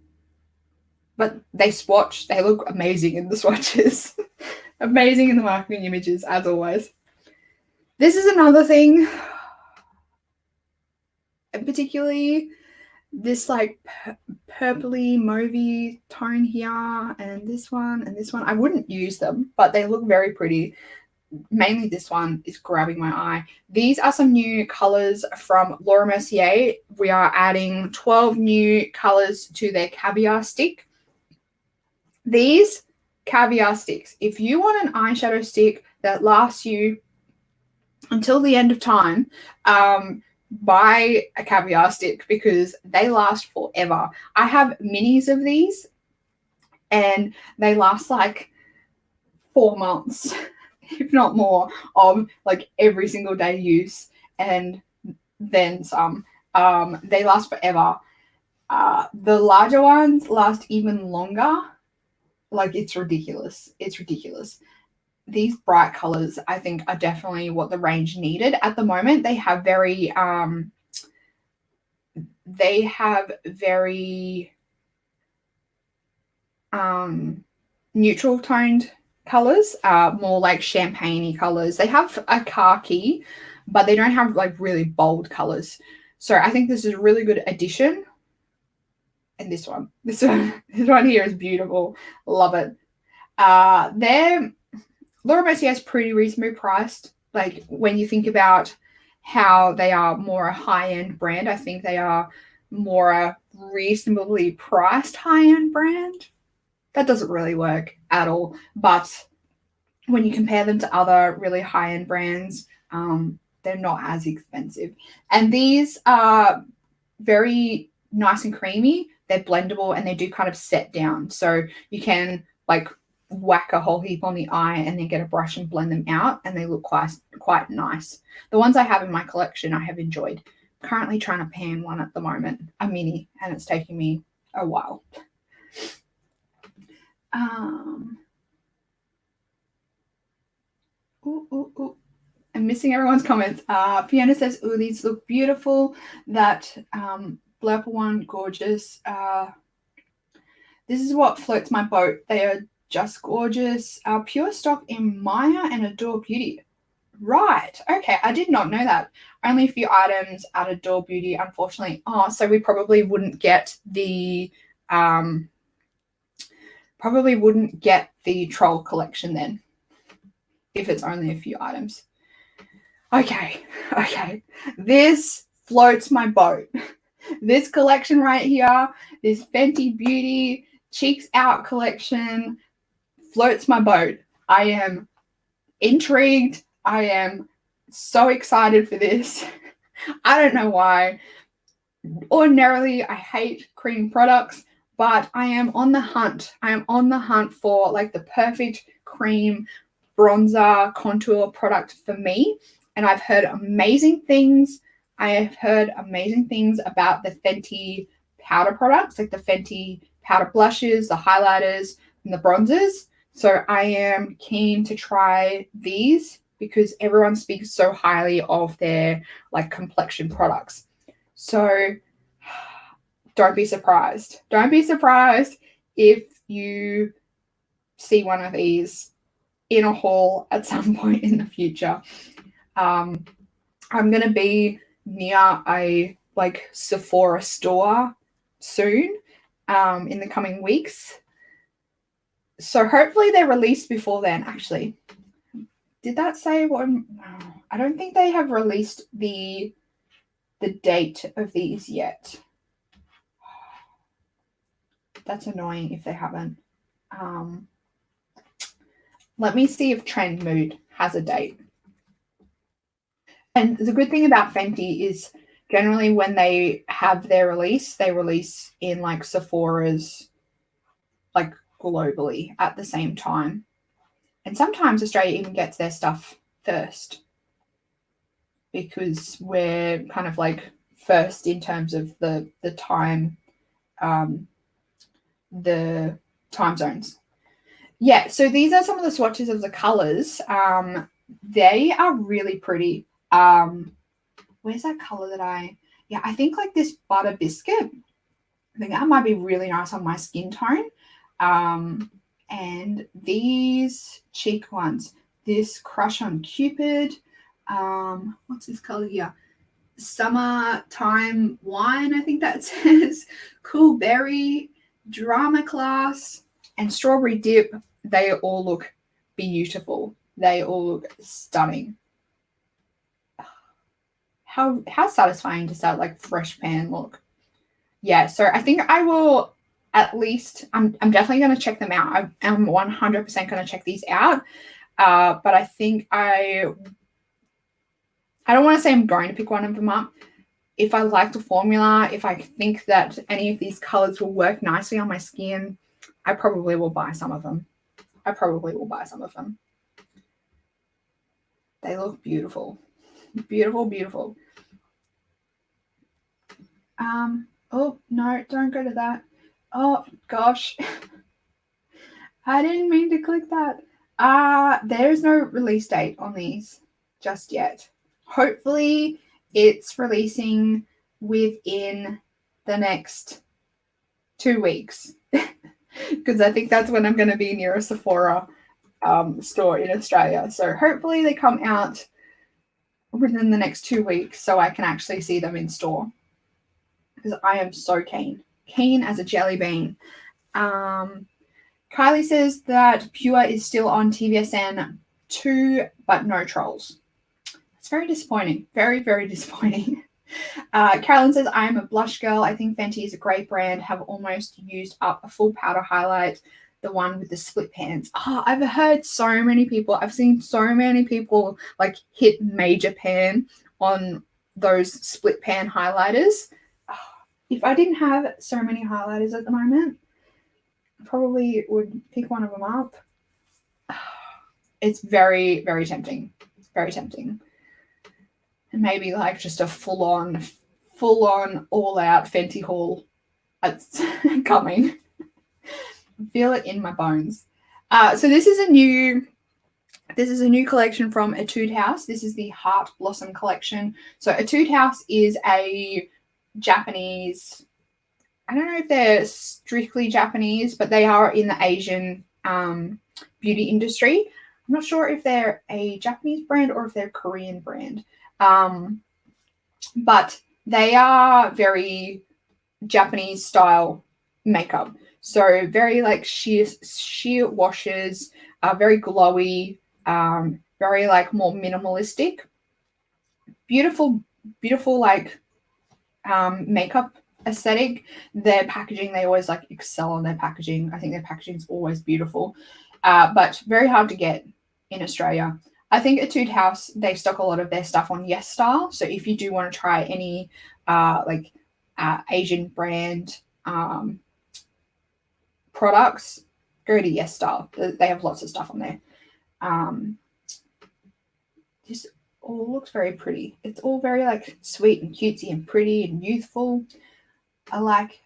But they swatch, they look amazing in the swatches. Amazing in the marketing images, as always. This is another thing, and particularly this like purpley mauvey tone here, and this one and this one. I wouldn't use them, but they look very pretty. Mainly this one is grabbing my eye. These are some new colors from Laura Mercier. We are adding 12 new colors to their caviar stick. These caviar sticks, if you want an eyeshadow stick that lasts you until the end of time, buy a caviar stick because they last forever. I have minis of these and they last like 4 months, if not more, of like every single day use and then some. They last forever. The larger ones last even longer. Like it's ridiculous. It's ridiculous. These bright colors, I think, are definitely what the range needed at the moment. They have very neutral toned colors, more like champagne-y colors. They have a khaki, but they don't have like really bold colors. So I think this is a really good addition. And this one here is beautiful. Love it. Laura Mercier is pretty reasonably priced. Like when you think about how they are more a high-end brand, I think they are more a reasonably priced high-end brand. That doesn't really work at all. But when you compare them to other really high-end brands, they're not as expensive. And these are very nice and creamy. They're blendable and they do kind of set down. So you can like whack a whole heap on the eye and then get a brush and blend them out, and they look quite nice. The ones I have in my collection I have enjoyed. Currently trying to pan one at the moment, a mini, and it's taking me a while. I'm missing everyone's comments. Fiona says, "Ooh, these look beautiful." That blurple one, gorgeous. This is what floats my boat. They are just gorgeous. Pure stock in Maya and Adore Beauty. Right. Okay. I did not know that. Only a few items at Adore Beauty, unfortunately. Oh, so we probably wouldn't get the troll collection then, if it's only a few items. Okay. This floats my boat. This collection right here, this Fenty Beauty Cheeks Out collection floats my boat. I am intrigued. I am so excited for this. I don't know why. Ordinarily, I hate cream products, but I am on the hunt. I am on the hunt for like the perfect cream bronzer contour product for me. And I've heard amazing things. I have heard amazing things about the Fenty powder products, like the Fenty powder blushes, the highlighters, and the bronzers. So I am keen to try these because everyone speaks so highly of their like complexion products. So don't be surprised. Don't be surprised if you see one of these in a haul at some point in the future. I'm going to be near a like Sephora store soon in the coming weeks. So hopefully they're released before then. Actually, did that say what? I don't think they have released the the date of these yet. That's annoying if they haven't. Let me see if Trend Mood has a date. And the good thing about Fenty is generally when they have their release, they release in like Sephora's, like globally at the same time. And sometimes Australia even gets their stuff first because we're kind of like first in terms of the time, the time zones. Yeah, so these are some of the swatches of the colors. They are really pretty. Where's that color that I think like this butter biscuit. I think that might be really nice on my skin tone. And these cheek ones, this Crush on Cupid. What's this color here? Summertime Wine, I think that says. Cool Berry, Drama Class, and Strawberry Dip. They all look beautiful. They all look stunning. How satisfying does that like fresh pan look? Yeah, so I think I will at least, I'm definitely going to check them out. I'm 100% going to check these out. But I think I don't want to say I'm going to pick one of them up. If I like the formula, if I think that any of these colors will work nicely on my skin, I probably will buy some of them. They look beautiful. Beautiful, beautiful. Oh, no, don't go to that. Oh, gosh. I didn't mean to click that. There's no release date on these just yet. Hopefully it's releasing within the next 2 weeks because I think that's when I'm going to be near a Sephora store in Australia. So hopefully they come out within the next 2 weeks so I can actually see them in store because I am so keen as a jelly bean. Kylie says that Pure is still on TVSN 2, but no trolls. It's very disappointing. Very, very disappointing. Carolyn says, I am a blush girl. I think Fenty is a great brand. Have almost used up a full powder highlight, the one with the split pans. I've heard so many people. I've seen so many people like hit major pan on those split pan highlighters. If I didn't have so many highlighters at the moment, I probably would pick one of them up. It's very, very tempting. Very tempting. And maybe like just a full-on, all-out Fenty haul. It's coming. I feel it in my bones. So this is a new collection from Etude House. This is the Heart Blossom collection. So Etude House is a Japanese, I don't know if they're strictly Japanese, but they are in the Asian beauty industry. I'm not sure if they're a Japanese brand or if they're a Korean brand. But they are very Japanese style makeup. So very like sheer washes, very glowy, very like more minimalistic. Beautiful like makeup aesthetic. Their packaging, they always like excel on their packaging. I think their packaging is always beautiful, but very hard to get in Australia. I think Etude House, they stock a lot of their stuff on Yes Style. So if you do want to try any Asian brand products, go to Yes Style. They have lots of stuff on there. This all looks very pretty. It's all very like sweet and cutesy and pretty and youthful. I like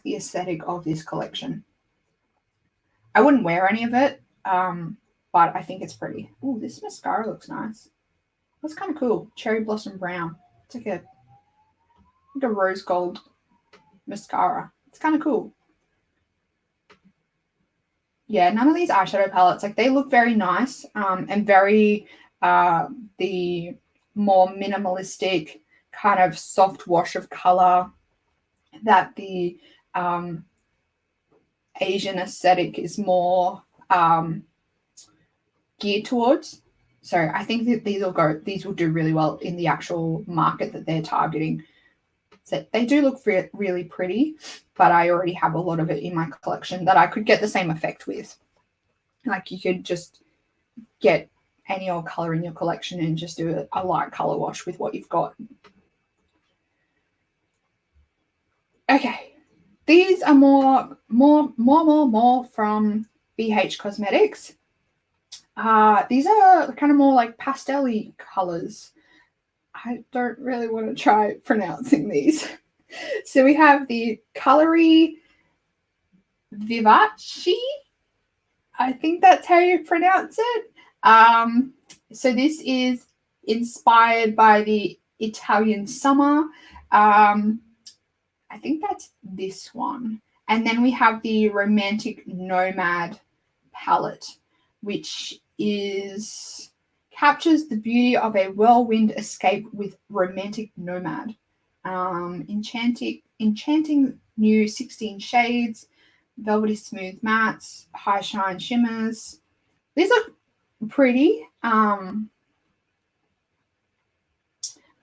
the aesthetic of this collection. I wouldn't wear any of it, but I think it's pretty. Oh, this mascara looks nice. That's kind of cool. Cherry Blossom Brown. It's like a rose gold mascara. It's kind of cool. Yeah, none of these eyeshadow palettes, like they look very nice and very the more minimalistic kind of soft wash of color that the Asian aesthetic is more geared towards. So I think that these will do really well in the actual market that they're targeting. So they do look really pretty, but I already have a lot of it in my collection that I could get the same effect with. Like you could just get any old color in your collection and just do a light color wash with what you've got. Okay, these are more from BH Cosmetics. These are kind of more like pastel-y colors. I don't really want to try pronouncing these. So we have the Colory Vivace. I think that's how you pronounce it. So this is inspired by the Italian summer. I think that's this one. And then we have the Romantic Nomad palette, which captures the beauty of a whirlwind escape with romantic nomad. Enchanting new 16 shades, velvety smooth mattes, high shine shimmers. These look pretty, but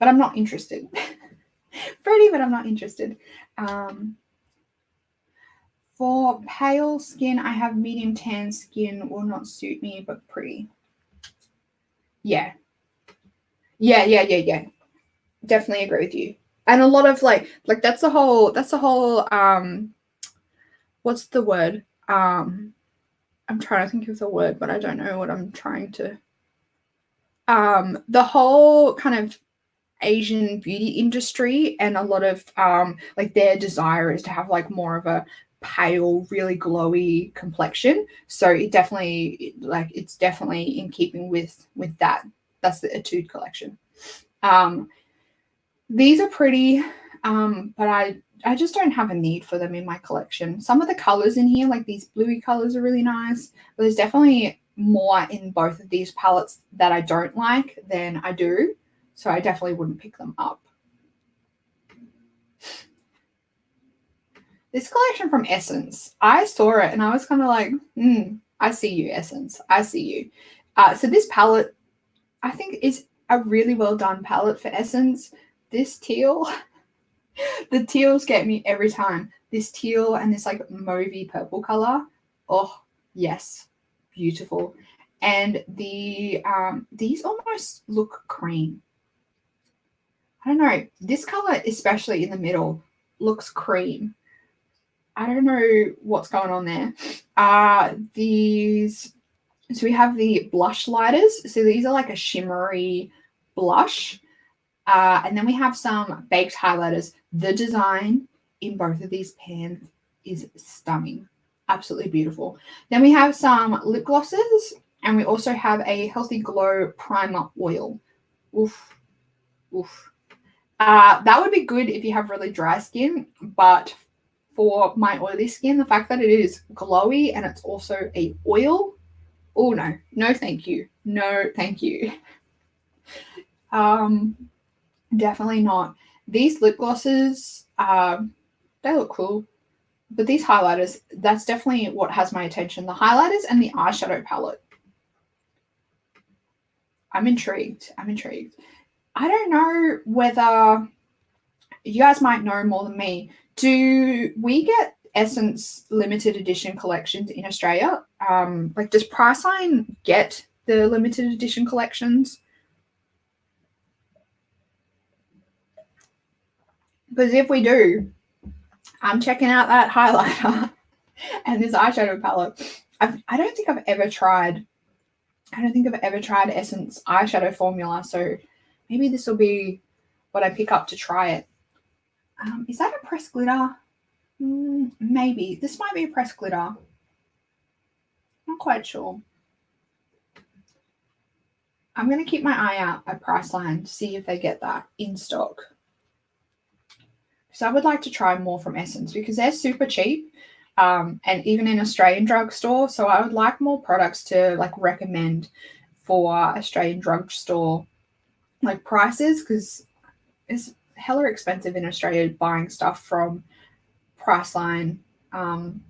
I'm not interested. Pretty, but I'm not interested. For pale skin, I have medium tan skin, will not suit me, but pretty. Yeah. Definitely agree with you. And a lot of like that's the whole what's the word? I'm trying to think of the word, but I don't know what I'm trying to. The whole kind of Asian beauty industry and a lot of like their desire is to have like more of a pale, really glowy complexion. So it's definitely in keeping with that. That's the Etude collection. These are pretty, but I just don't have a need for them in my collection. Some of the colors in here, like these bluey colors, are really nice, but there's definitely more in both of these palettes that I don't like than I do. So I definitely wouldn't pick them up. This collection from Essence, I saw it and I was kind of like, I see you, Essence. I see you. So this palette, I think, is a really well done palette for Essence. This teal, the teals get me every time. This teal and this like mauvey purple color. Oh, yes. Beautiful. And these almost look cream. I don't know. This color, especially in the middle, looks cream. I don't know what's going on there. So we have the blush lighters. So these are like a shimmery blush. And then we have some baked highlighters. The design in both of these pans is stunning. Absolutely beautiful. Then we have some lip glosses. And we also have a Healthy Glow Primer Oil. Oof. That would be good if you have really dry skin, but for my oily skin, the fact that it is glowy and it's also a oil, oh no thank you. Definitely not. These lip glosses, they look cool, but these highlighters, that's definitely what has my attention. The highlighters and the eyeshadow palette. I'm intrigued. I don't know whether you guys might know more than me. Do we get Essence limited edition collections in Australia? Like, does Priceline get the limited edition collections? Because if we do, I'm checking out that highlighter and this eyeshadow palette. I don't think I've ever tried Essence eyeshadow formula, so maybe this will be what I pick up to try it. Is that a pressed glitter? Maybe. This might be a pressed glitter. Not quite sure. I'm going to keep my eye out at Priceline to see if they get that in stock. So I would like to try more from Essence because they're super cheap, and even in Australian drugstore. So I would like more products to like recommend for Australian drugstore like prices, because it's hella expensive in Australia buying stuff from Priceline and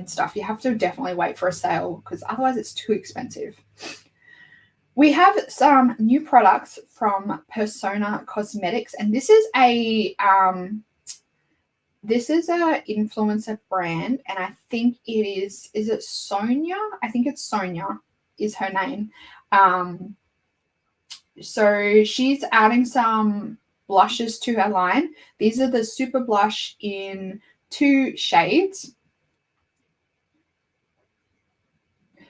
stuff. You have to definitely wait for a sale because otherwise it's too expensive. We have some new products from Persona Cosmetics, and this is a This is a influencer brand, and I think is it Sonia? I think it's Sonia is her name. So she's adding some blushes to her line. These are the Super Blush in 2 shades.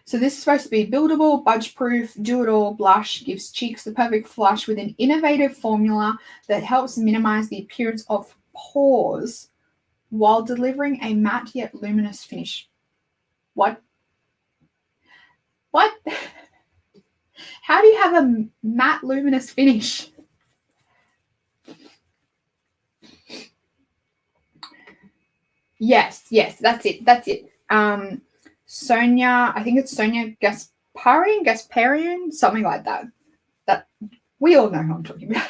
So this is supposed to be buildable, budge-proof, do-it-all blush, gives cheeks the perfect flush with an innovative formula that helps minimize the appearance of pores while delivering a matte yet luminous finish. What? What? How do you have a matte luminous finish? Yes, that's it. Sonia, I think it's Sonia Gasparian, something like that. That we all know who I'm talking about.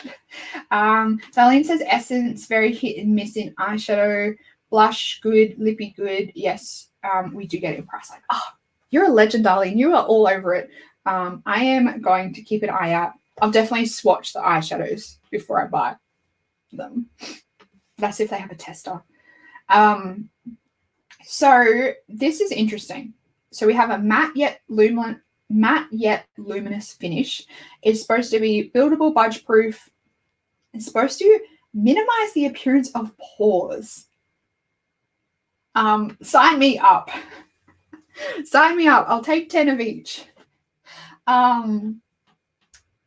Darlene says Essence, very hit and miss in eyeshadow. Blush, good. Lippy, good. Yes, we do get impressed. Like, oh, you're a legend, Darlene. You are all over it. I am going to keep an eye out. I'll definitely swatch the eyeshadows before I buy them. That's if they have a tester. So this is interesting. So we have a matte yet luminous finish. It's supposed to be buildable, budge proof. It's supposed to minimize the appearance of pores. Sign me up. Sign me up. I'll take 10 of each.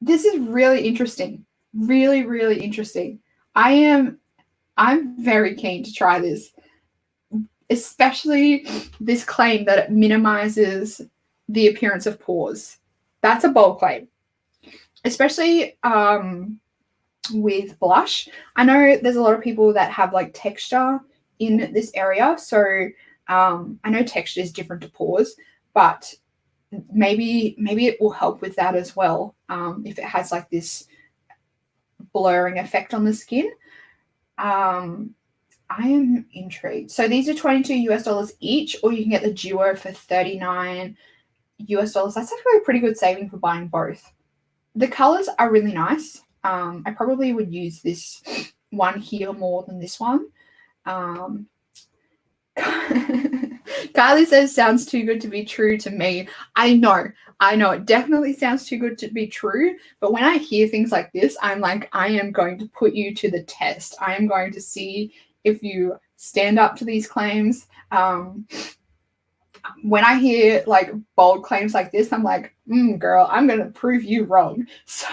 This is really interesting. Really, really interesting. I'm very keen to try this, especially this claim that it minimizes the appearance of pores. That's a bold claim, especially with blush. I know there's a lot of people that have like texture in this area. So I know texture is different to pores, but maybe it will help with that as well. If it has like this blurring effect on the skin. I am intrigued. So these are $22 US each, or you can get the duo for $39 US. That's actually a pretty good saving for buying both. The colors are really nice. I probably would use this one here more than this one. Kylie says, sounds too good to be true to me. I know. It definitely sounds too good to be true. But when I hear things like this, I'm like, I am going to put you to the test. I am going to see if you stand up to these claims. When I hear like bold claims like this, I'm like, girl, I'm going to prove you wrong. So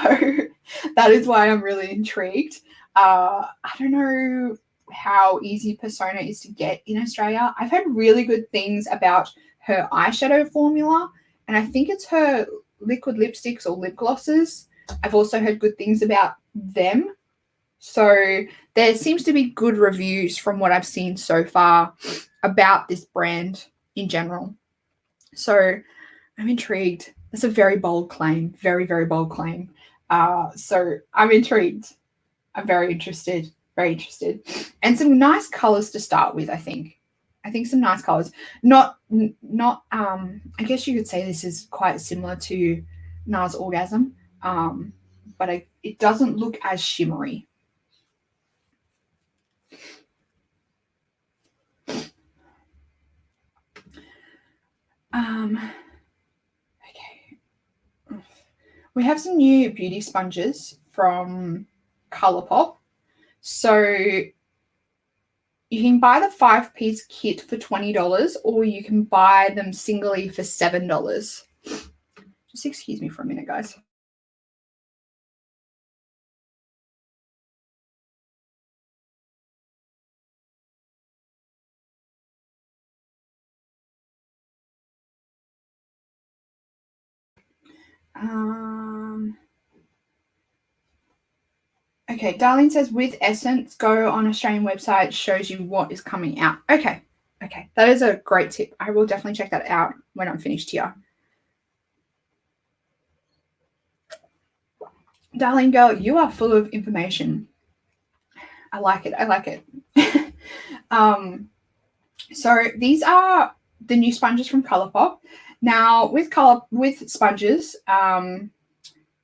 that is why I'm really intrigued. I don't know how easy Persona is to get in Australia. I've heard really good things about her eyeshadow formula, and I think it's her liquid lipsticks or lip glosses. I've also heard good things about them. So there seems to be good reviews from what I've seen so far about this brand in general. So I'm intrigued. That's a very bold claim. Very, very bold claim. So I'm intrigued. I'm very interested. Very interested. And some nice colors to start with, I think. Some nice colors. Not I guess you could say this is quite similar to NARS Orgasm, but it doesn't look as shimmery. Okay. We have some new beauty sponges from Colourpop. So you can buy the 5-piece kit for $20, or you can buy them singly for $7. Just excuse me for a minute, guys. Okay, Darlene says, with Essence, go on Australian website, shows you what is coming out. Okay, that is a great tip. I will definitely check that out when I'm finished here. Darlene girl, you are full of information. I like it. So these are the new sponges from Colourpop. Now with sponges,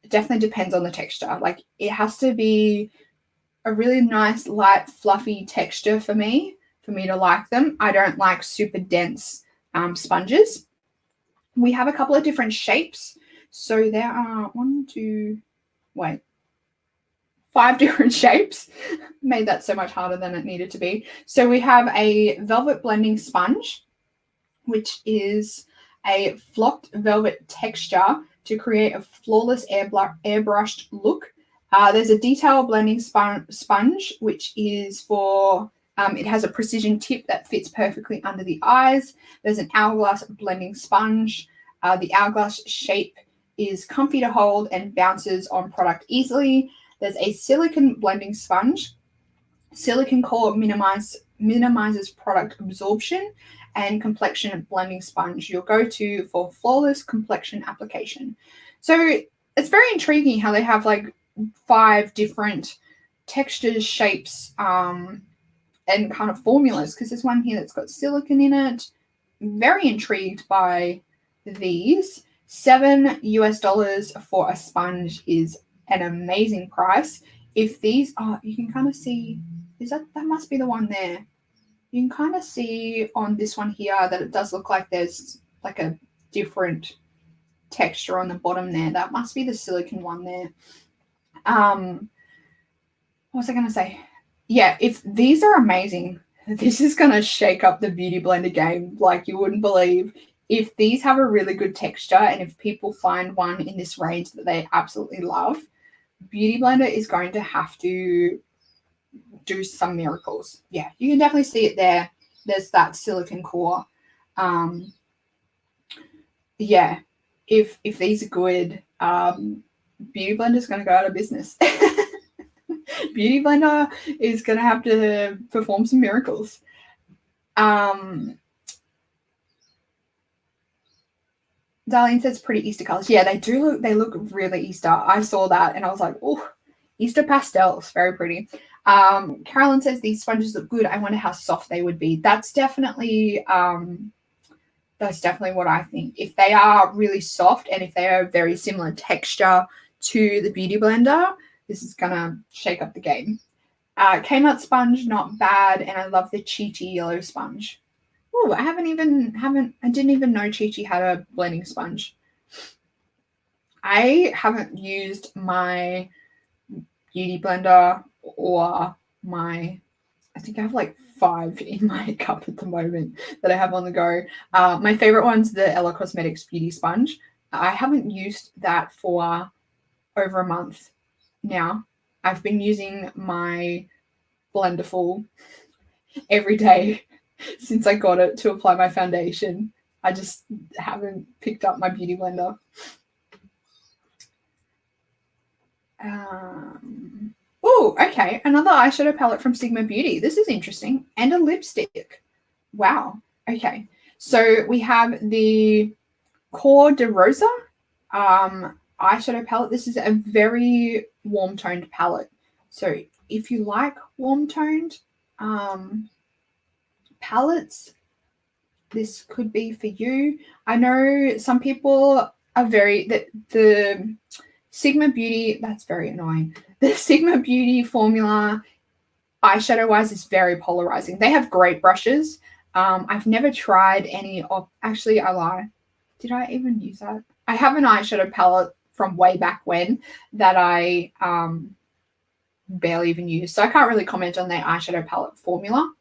it definitely depends on the texture. Like it has to be a really nice, light, fluffy texture for me. for me to like them. I don't like super dense sponges. We have a couple of different shapes. So there are 5 different shapes. Made that so much harder than it needed to be. So we have a velvet blending sponge, which is a flocked velvet texture to create a flawless airbrushed look. There's a detail blending sponge, which is for, it has a precision tip that fits perfectly under the eyes. There's an hourglass blending sponge. The hourglass shape is comfy to hold and bounces on product easily. There's a silicone blending sponge. Silicone core minimizes product absorption, and complexion blending sponge, your go-to for flawless complexion application. So it's very intriguing how they have like 5 different textures, shapes, and kind of formulas, because there's one here that's got silicone in it. Very intrigued by these. $7 for a sponge is an amazing price. If these are, you can kind of see, that must be the one there. You can kind of see on this one here that it does look like there's like a different texture on the bottom there. That must be the silicone one there. What was I going to say? Yeah, if these are amazing, this is going to shake up the Beauty Blender game like you wouldn't believe. If these have a really good texture and if people find one in this range that they absolutely love, Beauty Blender is going to have to do some miracles. Yeah, you can definitely see it there. There's that silicone core. Yeah, if these are good, Beauty Blender is going to go out of business. Beauty Blender is going to have to perform some miracles. Darlene says pretty Easter colors. Yeah, they do look. They look really Easter. I saw that and I was like, oh, Easter pastels, very pretty. Carolyn says these sponges look good. I wonder how soft they would be. That's definitely what I think. If they are really soft and if they are very similar texture to the Beauty Blender, this is gonna shake up the game. Kmart sponge, not bad, and I love the Chi Chi yellow sponge. Oh, I didn't even know Chi Chi had a blending sponge. I haven't used my Beauty Blender or I think I have like 5 in my cup at the moment that I have on the go. My favorite one's the Ella Cosmetics Beauty Sponge. I haven't used that for over a month now. I've been using my Blenderful every day since I got it to apply my foundation. I just haven't picked up my Beauty Blender. Oh, okay. Another eyeshadow palette from Sigma Beauty. This is interesting. And a lipstick. Wow. Okay. So we have the Core de Rosa eyeshadow palette. This is a very warm-toned palette. So if you like warm-toned palettes, this could be for you. I know some people are the Sigma Beauty, that's very annoying. The Sigma Beauty formula, eyeshadow-wise, is very polarizing. They have great brushes. I've never tried any of, actually, I lie. Did I even use that? I have an eyeshadow palette from way back when that I barely even use. So I can't really comment on their eyeshadow palette formula.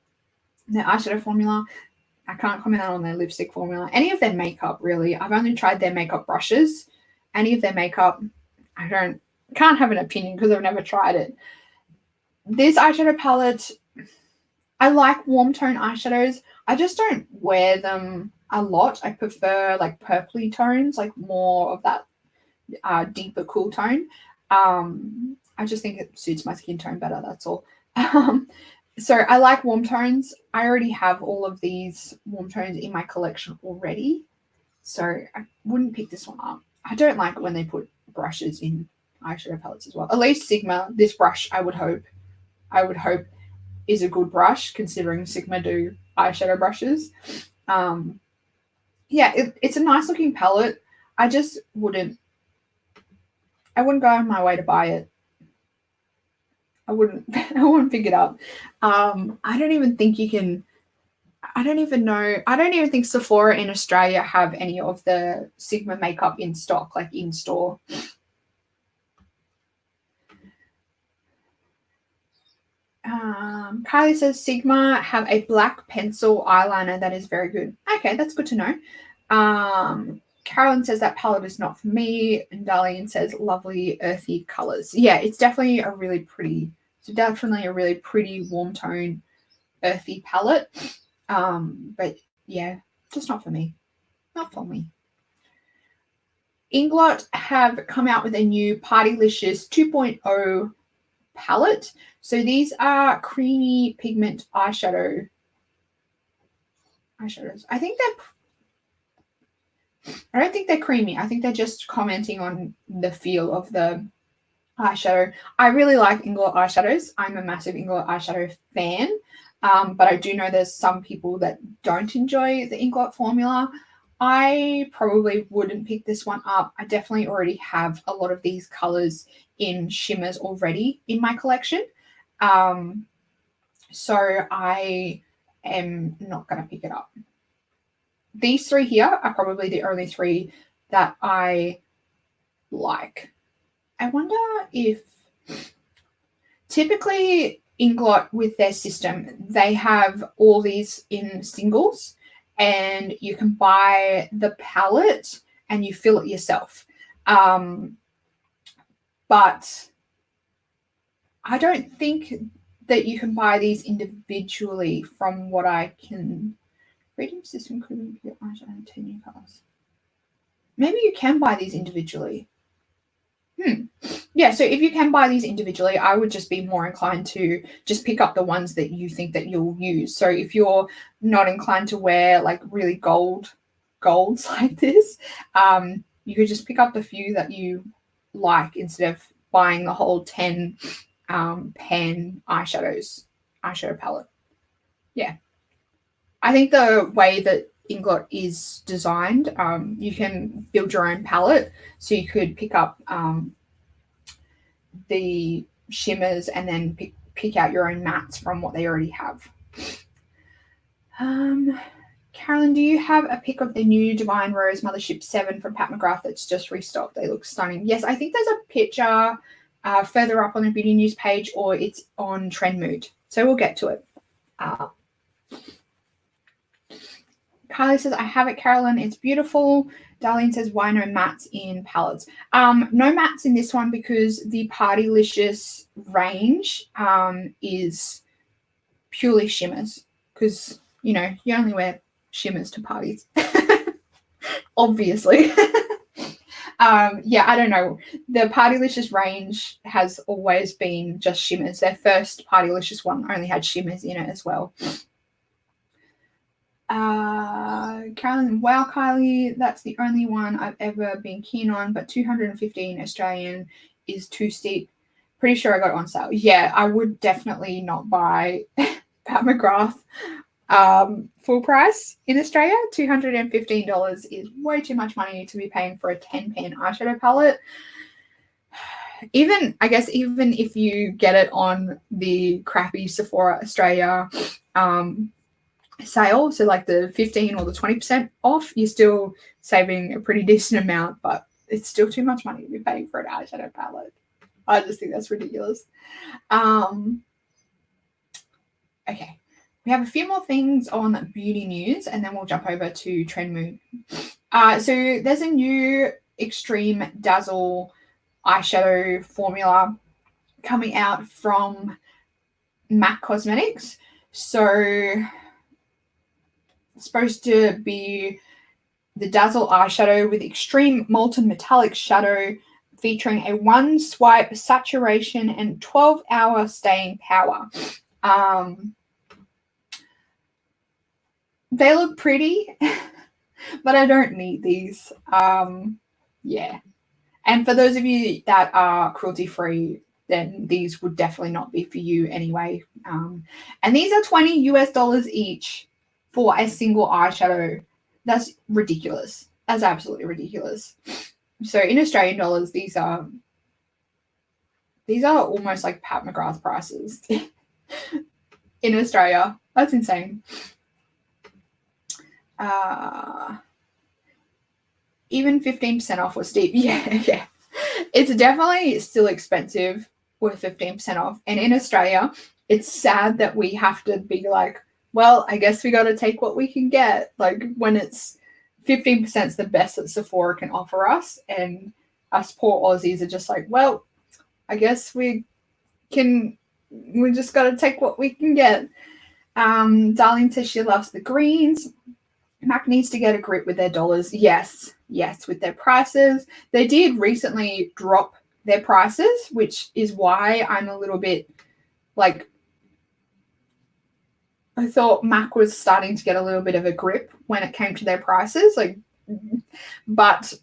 Their eyeshadow formula, I can't comment on their lipstick formula. Any of their makeup, really. I've only tried their makeup brushes. Any of their makeup, I can't have an opinion because I've never tried it. This eyeshadow palette, I like warm tone eyeshadows. I just don't wear them a lot. I prefer like purpley tones, like more of that deeper cool tone. I just think it suits my skin tone better, that's all. So I like warm tones. I already have all of these warm tones in my collection already. So I wouldn't pick this one up. I don't like when they put brushes in eyeshadow palettes as well. At least Sigma, this brush, I would hope is a good brush considering Sigma do eyeshadow brushes. Yeah, it's a nice looking palette. I just wouldn't go on my way to buy it. I wouldn't pick it up. I don't even think you can I don't even know. I don't even think Sephora in Australia have any of the Sigma makeup in stock, like in store. Kylie says Sigma have a black pencil eyeliner that is very good. Okay, that's good to know. Carolyn says that palette is not for me, and Darlene says lovely earthy colors. Yeah, it's definitely a really pretty, warm tone, earthy palette. But yeah, just not for me. Not for me. Inglot have come out with a new Partylicious 2.0 palette. So these are creamy pigment eyeshadows. I don't think they're creamy. I think they're just commenting on the feel of the eyeshadow. I really like Inglot eyeshadows. I'm a massive Inglot eyeshadow fan. But I do know there's some people that don't enjoy the Inglot formula. I probably wouldn't pick this one up. I definitely already have a lot of these colors in shimmers already in my collection. So I am not going to pick it up. These three here are probably the only three that I like. I wonder if typically Inglot with their system, they have all these in singles and you can buy the palette and you fill it yourself. But I don't think that you can buy these individually from what I can. Reading system couldn't get eyeshadow 10 new colors. Maybe you can buy these individually. Yeah, so if you can buy these individually, I would just be more inclined to just pick up the ones that you think that you'll use. So if you're not inclined to wear like really golds like this, you could just pick up the few that you like instead of buying the whole 10 pan eyeshadow palette. Yeah. I think the way that Inglot is designed, you can build your own palette. So you could pick up the shimmers and then pick out your own mattes from what they already have. Carolyn, do you have a pic of the new Divine Rose Mothership 7 from Pat McGrath that's just restocked? They look stunning. Yes, I think there's a picture further up on the Beauty News page, or it's on Trend Mood. So we'll get to it. Kylie says, I have it, Carolyn. It's beautiful. Darlene says, why no mattes in palettes? No mattes in this one because the Partylicious range is purely shimmers because, you only wear shimmers to parties. Obviously. I don't know. The Partylicious range has always been just shimmers. Their first Partylicious one only had shimmers in it as well. Carolyn, wow, Kylie, that's the only one I've ever been keen on, but 215 Australian is too steep. Pretty sure I got it on sale. Yeah, I would definitely not buy Pat McGrath full price in Australia. $215 is way too much money to be paying for a 10-pan eyeshadow palette. Even if you get it on the crappy Sephora Australia sale, so like the 15 or the 20% off, you're still saving a pretty decent amount, but it's still too much money to be paying for an eyeshadow palette. I just think that's ridiculous. Okay, we have a few more things on Beauty News and then we'll jump over to Trend Mood. So there's a new Extreme Dazzle eyeshadow formula coming out from MAC Cosmetics. So it's supposed to be the Dazzle eyeshadow with extreme molten metallic shadow featuring a 1-swipe saturation and 12-hour staying power. They look pretty, but I don't need these. Yeah. And for those of you that are cruelty-free, then these would definitely not be for you anyway. And these are $20 each for a single eyeshadow. That's ridiculous. That's absolutely ridiculous. So in Australian dollars, these are almost like Pat McGrath prices in Australia. That's insane. Even 15% off was steep. Yeah. It's definitely still expensive with 15% off. And in Australia, it's sad that we have to be like, well, I guess we got to take what we can get. Like when it's 15% is the best that Sephora can offer us. And us poor Aussies are just like, well, I guess we just got to take what we can get. Darlene says she loves the greens. Mac needs to get a grip with their dollars. Yes, with their prices. They did recently drop their prices, which is why I'm a little bit like, I thought Mac was starting to get a little bit of a grip when it came to their prices. But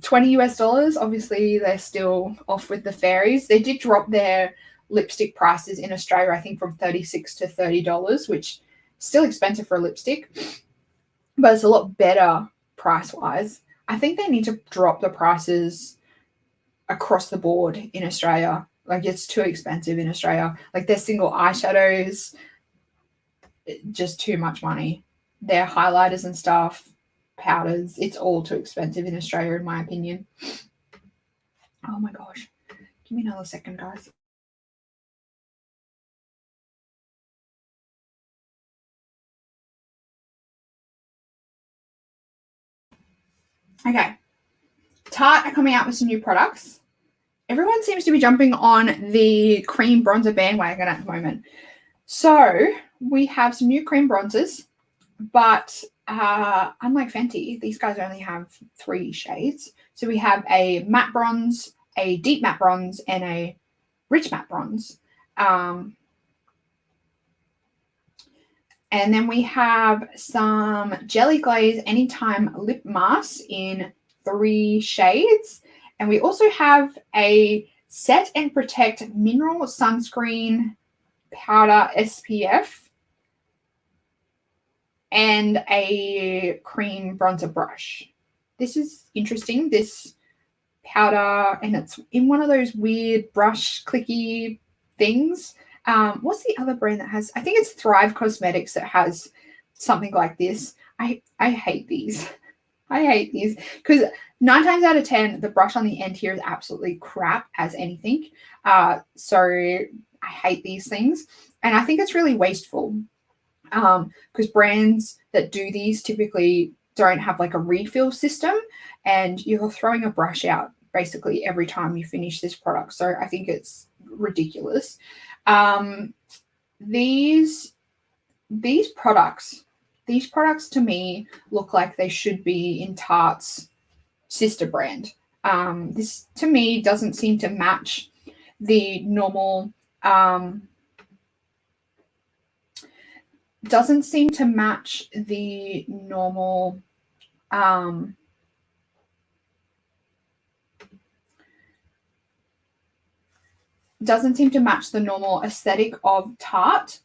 $20, obviously they're still off with the fairies. They did drop their lipstick prices in Australia, I think from $36 to $30, which is still expensive for a lipstick, but it's a lot better price-wise. I think they need to drop the prices across the board in Australia. Like it's too expensive in Australia. Like their single eyeshadows, just too much money. Their highlighters and stuff, powders, it's all too expensive in Australia, in my opinion. Oh my gosh. Give me another second, guys. Okay. Tarte are coming out with some new products. Everyone seems to be jumping on the cream bronzer bandwagon at the moment. So we have some new cream bronzers, but unlike Fenty, these guys only have 3 shades. So we have a matte bronze, a deep matte bronze, and a rich matte bronze. And then we have some Jelly Glaze Anytime Lip Mask in 3 shades. And we also have a Set and Protect Mineral Sunscreen Powder SPF and a cream bronzer brush. This is interesting, this powder, and it's in one of those weird brush clicky things. What's the other brand that has? I think it's Thrive Cosmetics that has something like this. I hate these. I hate these because 9 times out of 10, the brush on the end here is absolutely crap as anything. So I hate these things, and I think it's really wasteful because brands that do these typically don't have like a refill system, and you're throwing a brush out basically every time you finish this product. So I think it's ridiculous. These products to me look like they should be in Tarte's sister brand. This to me doesn't seem to match the normal doesn't seem to match the normal doesn't seem to match the normal aesthetic of Tarte.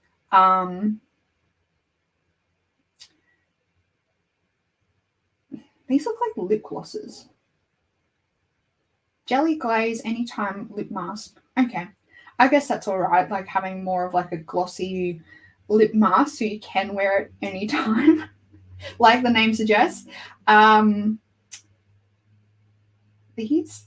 These look like lip glosses. Jelly Glaze Anytime Lip Mask. Okay, I guess that's all right, like having more of like a glossy lip mask so you can wear it anytime, like the name suggests. These,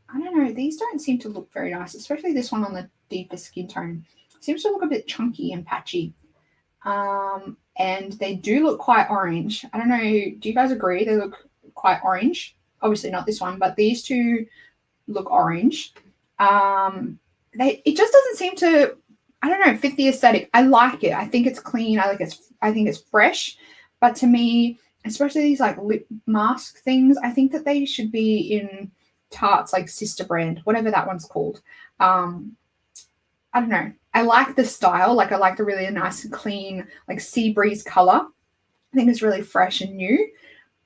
I don't know, these don't seem to look very nice, especially this one on the deeper skin tone. Seems to look a bit chunky and patchy. And they do look quite orange. I don't know, do you guys agree? They look quite orange. Obviously not this one, but these two look orange. It just doesn't seem to, I don't know, fit the aesthetic. I like it. I think it's clean. I think it's fresh. But to me, especially these like lip mask things, I think that they should be in Tarte's like sister brand, whatever that one's called. I don't know. I like the style. Like I like the really nice and clean like sea breeze color. I think it's really fresh and new.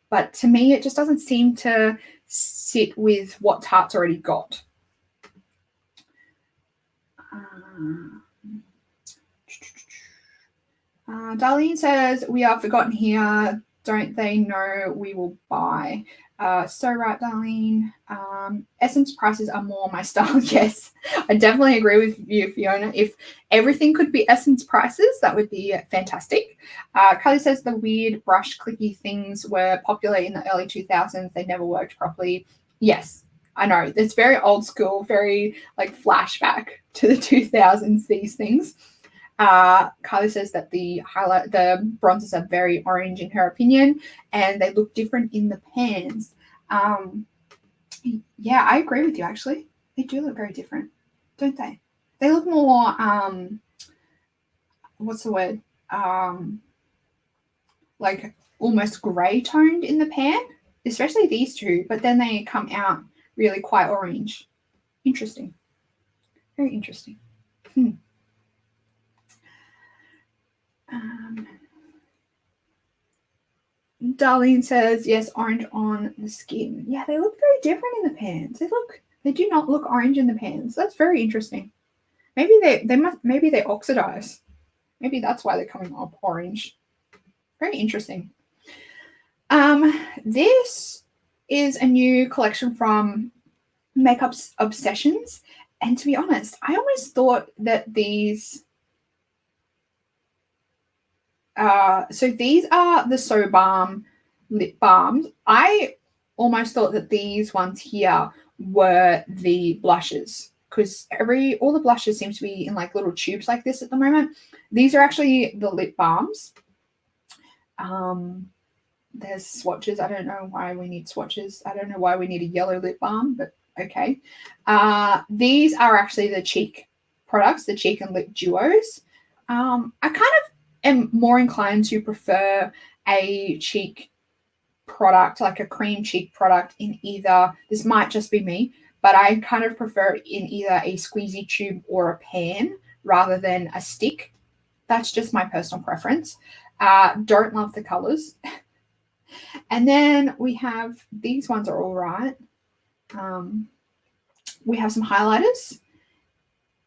But to me, it just doesn't seem to sit with what Tarte's already got. Darlene says, we are forgotten here. Don't they know we will buy? So right, Darlene. Essence prices are more my style. Yes, I definitely agree with you, Fiona. If everything could be Essence prices, that would be fantastic. Kylie says the weird brush clicky things were popular in the early 2000s. They never worked properly. Yes, I know. It's very old school, very like flashback to the 2000s, these things. Kylie says that the bronzers are very orange in her opinion, and they look different in the pans. Yeah, I agree with you. Actually, they do look very different, don't they? They look more what's the word? Like almost grey toned in the pan, especially these two. But then they come out really quite orange. Interesting. Very interesting. Darlene says, yes, orange on the skin. Yeah, they look very different in the pans. They do not look orange in the pans. That's very interesting. Maybe they oxidize. Maybe that's why they're coming up orange. Very interesting. This is a new collection from Makeup Obsessions. And to be honest, I always thought that these so these are the So Balm lip balms. I almost thought that these ones here were the blushes because all the blushes seem to be in like little tubes like this at the moment. These are actually the lip balms. There's swatches. I don't know why we need swatches. I don't know why we need a yellow lip balm, but okay. These are actually the cheek products, the cheek and lip duos. I kind of am more inclined to prefer a cheek product, like a cream cheek product in either, this might just be me, but I kind of prefer it in either a squeezy tube or a pan rather than a stick. That's just my personal preference. Don't love the colors. And then we have, these ones are all right. We have some highlighters.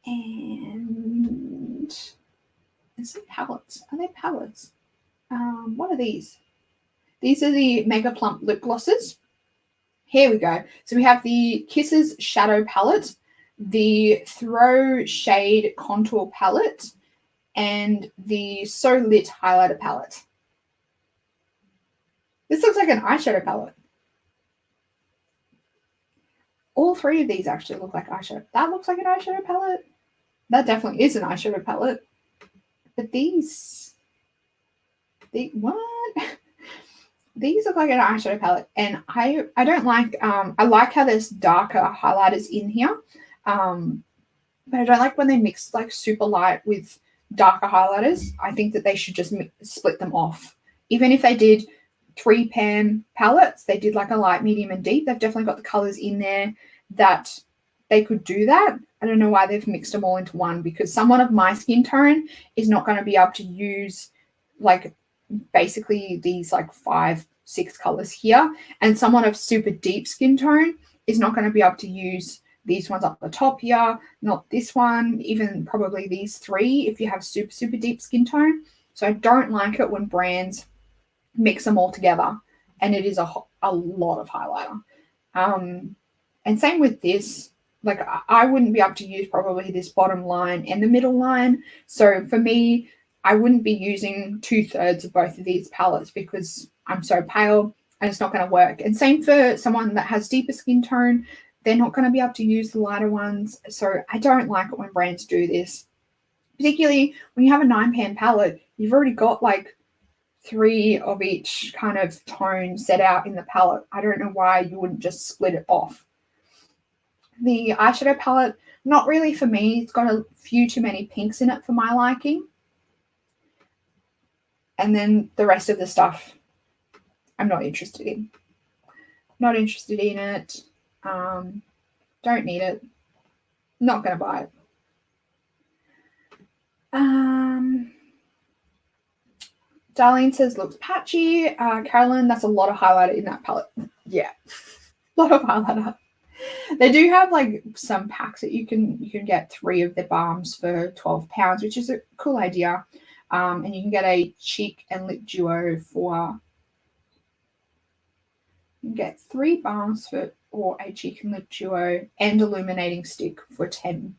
And is it palettes? Are they palettes? What are these? These are the Mega Plump lip glosses. Here we go. So we have the Kisses Shadow Palette, the Throw Shade Contour Palette, and the So Lit Highlighter Palette. This looks like an eyeshadow palette. All three of these actually look like eyeshadow. That looks like an eyeshadow palette. That definitely is an eyeshadow palette. But what? These look like an eyeshadow palette, and I don't like. I like how there's darker highlighters in here, but I don't like when they mix like super light with darker highlighters. I think that they should just split them off. Even if they did 3-pan palettes, they did like a light, medium, and deep. They've definitely got the colors in there that they could do that. I don't know why they've mixed them all into one, because someone of my skin tone is not going to be able to use like basically these like 5-6 colors here, and someone of super deep skin tone is not going to be able to use these ones up the top here, not this one, even probably these 3 if you have super deep skin tone. So I don't like it when brands mix them all together, and it is a lot of highlighter. And same with this, like I wouldn't be able to use probably this bottom line and the middle line. So for me, I wouldn't be using 2/3 of both of these palettes because I'm so pale and it's not going to work. And same for someone that has deeper skin tone. They're not going to be able to use the lighter ones. So I don't like it when brands do this. Particularly when you have a 9-pan palette, you've already got like 3 of each kind of tone set out in the palette. I don't know why you wouldn't just split it off. The eyeshadow palette, not really for me. It's got a few too many pinks in it for my liking. And then the rest of the stuff, I'm not interested in. Not interested in it. Don't need it. Not going to buy it. Darlene says looks patchy. Carolyn, that's a lot of highlighter in that palette. Yeah, a lot of highlighter. They do have like some packs that you can get 3 of the balms for £12, which is a cool idea. And you can get a cheek and lip duo for You can get 3 balms or a cheek and lip duo and illuminating stick for £10.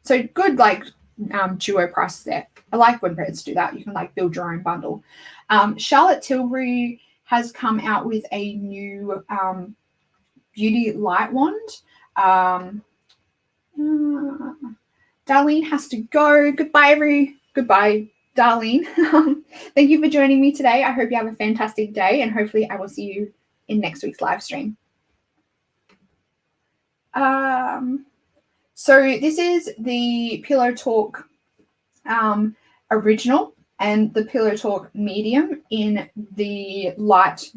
So good, like duo prices there. I like when brands do that. You can like build your own bundle. Charlotte Tilbury has come out with a new beauty light wand. Darlene has to go. Goodbye, Darlene. Thank you for joining me today. I hope you have a fantastic day, and hopefully I will see you in next week's live stream. So this is the Pillow Talk original and the Pillow Talk medium in the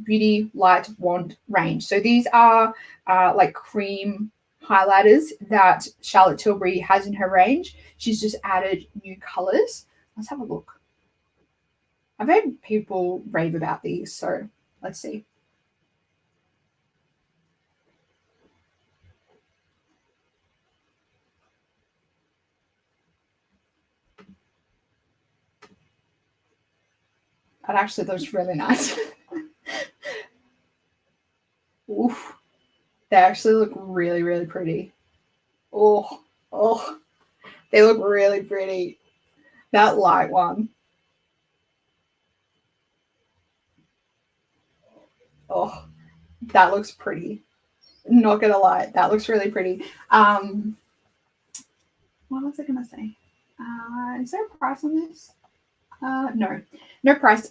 beauty light wand range. So these are like cream highlighters that Charlotte Tilbury has in her range. She's just added new colors. Let's have a look. I've heard people rave about these, so let's see. That actually looks really nice. Oof. They actually look really, really pretty. Oh, they look really pretty. That light one. Oh, that looks pretty. Not gonna lie, that looks really pretty. What was I gonna say? Is there a price on this? No price.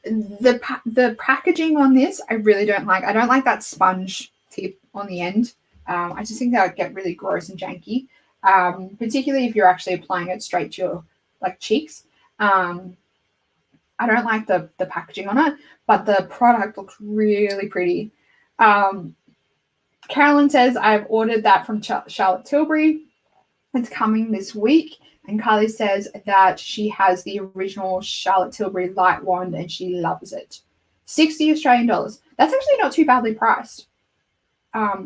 The packaging on this I really don't like. I don't like that sponge tip on the end. I just think that would get really gross and janky, particularly if you're actually applying it straight to your like cheeks. I don't like the packaging on it, but the product looks really pretty. Carolyn says, I've ordered that from Charlotte Tilbury. It's coming this week. And Kylie says that she has the original Charlotte Tilbury light wand and she loves it. 60 Australian dollars. That's actually not too badly priced.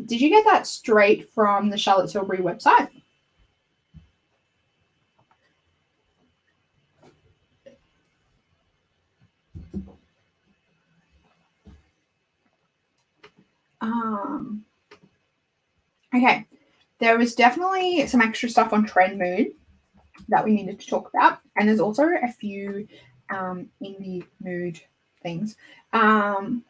Did you get that straight from the Charlotte Tilbury website? Okay. There was definitely some extra stuff on Trend Mood that we needed to talk about. And there's also a few indie mood things. Carolyn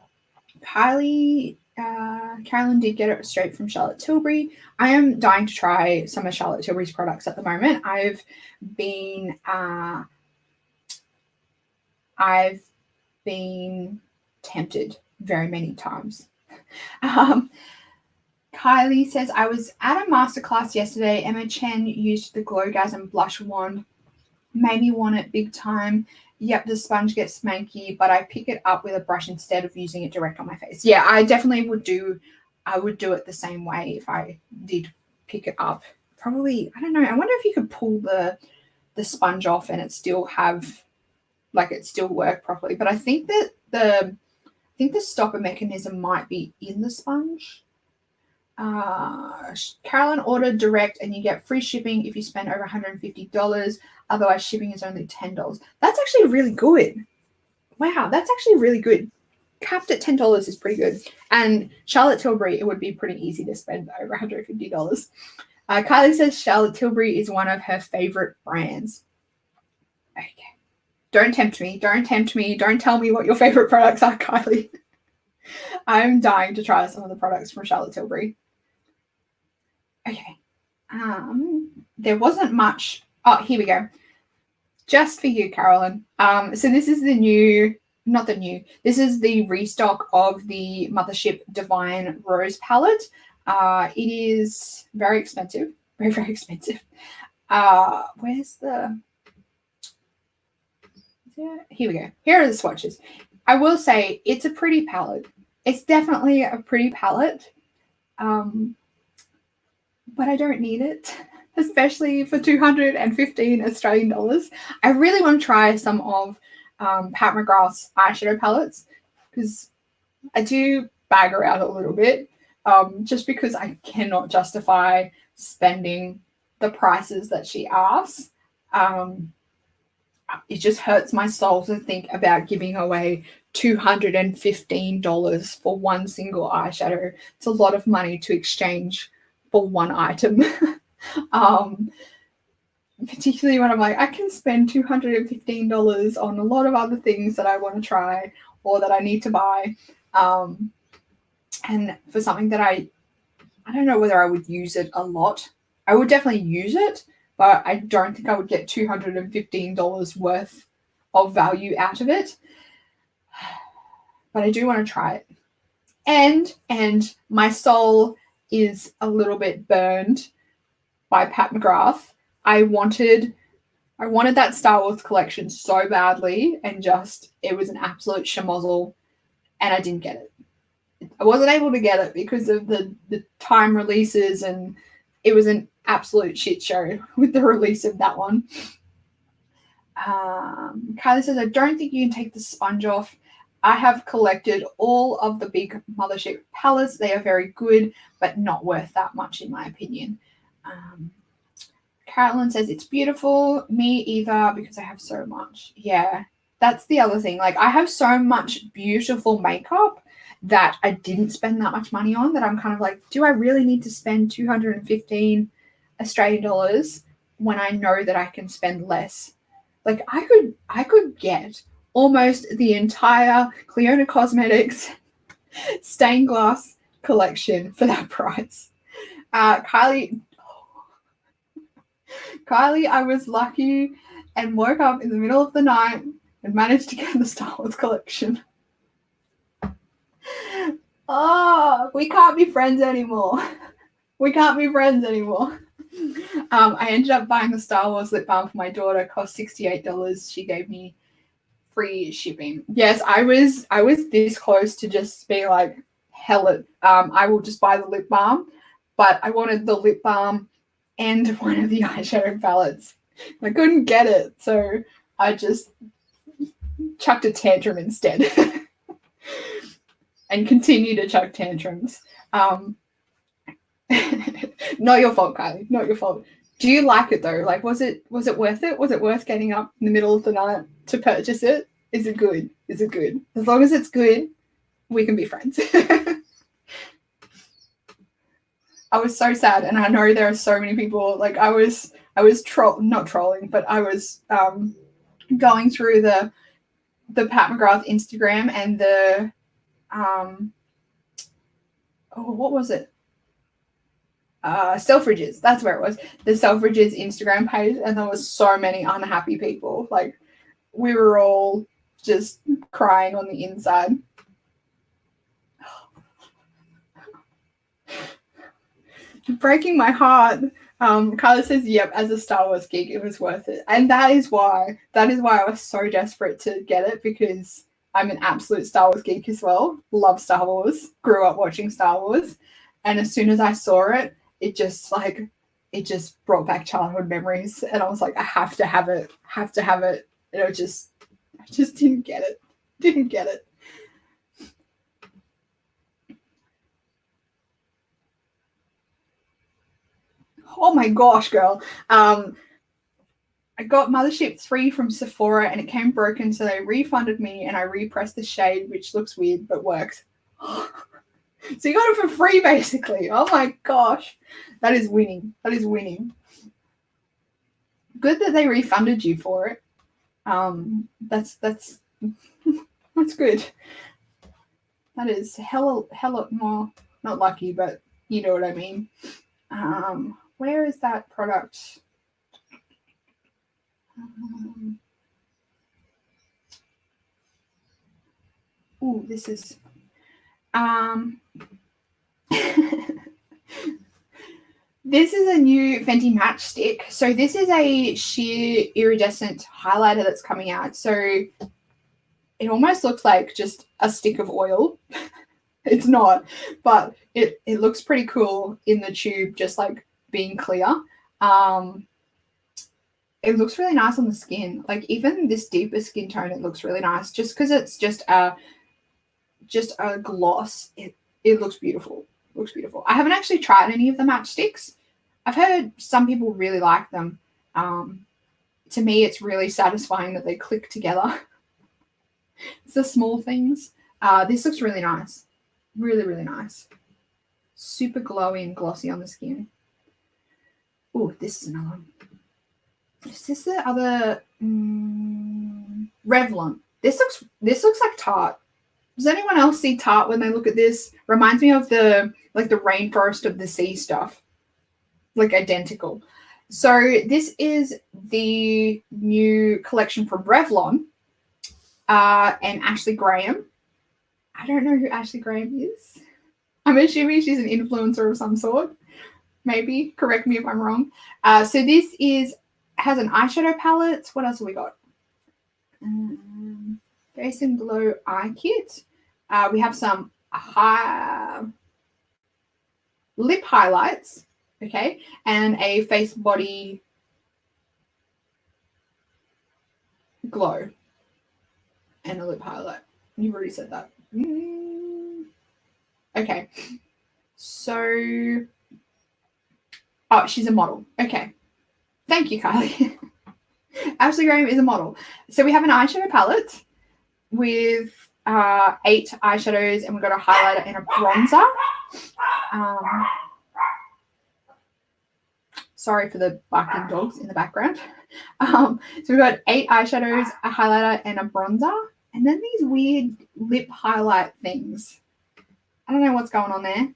did get it straight from Charlotte Tilbury. I am dying to try some of Charlotte Tilbury's products at the moment. I've been tempted very many times. Kylie says, I was at a masterclass yesterday. Emma Chen used the Glowgasm blush wand. Made me want it big time. Yep, the sponge gets smanky, but I pick it up with a brush instead of using it direct on my face. Yeah, I definitely would do it the same way if I did pick it up. Probably, I don't know. I wonder if you could pull the sponge off and it still work properly. But I think that the stopper mechanism might be in the sponge. Carolyn ordered direct and you get free shipping if you spend over $150. Otherwise, shipping is only $10. That's actually really good. Wow, that's actually really good. Capped at $10 is pretty good. And Charlotte Tilbury, it would be pretty easy to spend over $150. Kylie says Charlotte Tilbury is one of her favorite brands. Okay. Don't tempt me. Don't tell me what your favorite products are, Kylie. I'm dying to try some of the products from Charlotte Tilbury. Okay. There wasn't much. Oh, here we go. Just for you, Carolyn. So this is this is the restock of the Mothership Divine Rose palette. It is very expensive. Very, very expensive. Where's the... Here we go. Here are the swatches. I will say it's a pretty palette. It's definitely a pretty palette. But I don't need it, especially for 215 Australian dollars. I really want to try some of Pat McGrath's eyeshadow palettes because I do bag her out a little bit just because I cannot justify spending the prices that she asks. I it just hurts my soul to think about giving away $215 for one single eyeshadow. It's a lot of money to exchange for one item. Particularly when I'm like, I can spend $215 on a lot of other things that I want to try or that I need to buy. And for something that I don't know whether I would use it a lot. I would definitely use it, but I don't think I would get $215 worth of value out of it. But I do want to try it. And my soul is a little bit burned by Pat McGrath. I wanted that Star Wars collection so badly, and just it was an absolute schmozzle, and I didn't get it. I wasn't able to get it because of the time releases, and it was an absolute shit show with the release of that one. Kylie says, I don't think you can take the sponge off. I have collected all of the big Mothership palettes. They are very good, but not worth that much in my opinion. Carolyn says, it's beautiful. Me either, because I have so much. Yeah, that's the other thing. Like, I have so much beautiful makeup that I didn't spend that much money on, that I'm kind of like, do I really need to spend 215 Australian dollars when I know that I can spend less? Like, I could get almost the entire Cleona Cosmetics stained glass collection for that price. Kylie, I was lucky and woke up in the middle of the night and managed to get the Star Wars collection. Oh, we can't be friends anymore. We can't be friends anymore. I ended up buying the Star Wars lip balm for my daughter. It cost $68. She gave me free shipping. Yes, I was this close to just being like, hell it. I will just buy the lip balm. But I wanted the lip balm and one of the eyeshadow palettes. I couldn't get it, so I just chucked a tantrum instead. And continue to chuck tantrums. Not your fault, Kylie. Not your fault. Do you like it though? Like, was it worth it? Was it worth getting up in the middle of the night to purchase it? Is it good? Is it good? As long as it's good, we can be friends. I was so sad, and I know there are so many people. Like, I was not trolling, but I was going through the Pat McGrath Instagram and the what was it? Selfridges. That's where it was. The Selfridges Instagram page, and there was so many unhappy people. Like, we were all just crying on the inside. Breaking my heart. Carla says, yep, as a Star Wars geek, it was worth it. And that is why I was so desperate to get it, because I'm an absolute Star Wars geek as well. Love Star Wars. Grew up watching Star Wars. And as soon as I saw it, it just brought back childhood memories. And I was like, I have to have it. And I just didn't get it. Oh my gosh, girl. I got Mothership 3 from Sephora and it came broken, so they refunded me and I repressed the shade, which looks weird but works. So you got it for free, basically. Oh my gosh. That is winning. Good that they refunded you for it. That's that's good. That is hella more, not lucky, but you know what I mean. Where is that product? This is this is a new Fenty matchstick. So this is a sheer iridescent highlighter that's coming out. So it almost looks like just a stick of oil. It's not, but it looks pretty cool in the tube, just like being clear. It looks really nice on the skin. Like, even this deeper skin tone, it looks really nice. Just because it's just a gloss, it looks beautiful. I haven't actually tried any of the matchsticks. I've heard some people really like them. to me, it's really satisfying that they click together. It's the small things. This looks really nice. Really, really nice. Super glowy and glossy on the skin. Oh, this is another one. Is this the other Revlon? This looks like Tarte. Does anyone else see Tarte when they look at this? Reminds me of the rainforest of the sea stuff. Like identical. So this is the new collection from Revlon and Ashley Graham. I don't know who Ashley Graham is. I'm assuming she's an influencer of some sort. Maybe. Correct me if I'm wrong. So this has an eyeshadow palette. What else have we got? Face and Glow eye kit. We have some lip highlights. Okay. And a face body glow. And a lip highlight. You've already said that. Okay. So, oh, she's a model. Okay. Thank you, Kylie. Ashley Graham is a model. So we have an eyeshadow palette with 8 eyeshadows, and we've got a highlighter and a bronzer. Sorry for the barking dogs in the background. So we've got 8 eyeshadows, a highlighter, and a bronzer. And then these weird lip highlight things. I don't know what's going on there.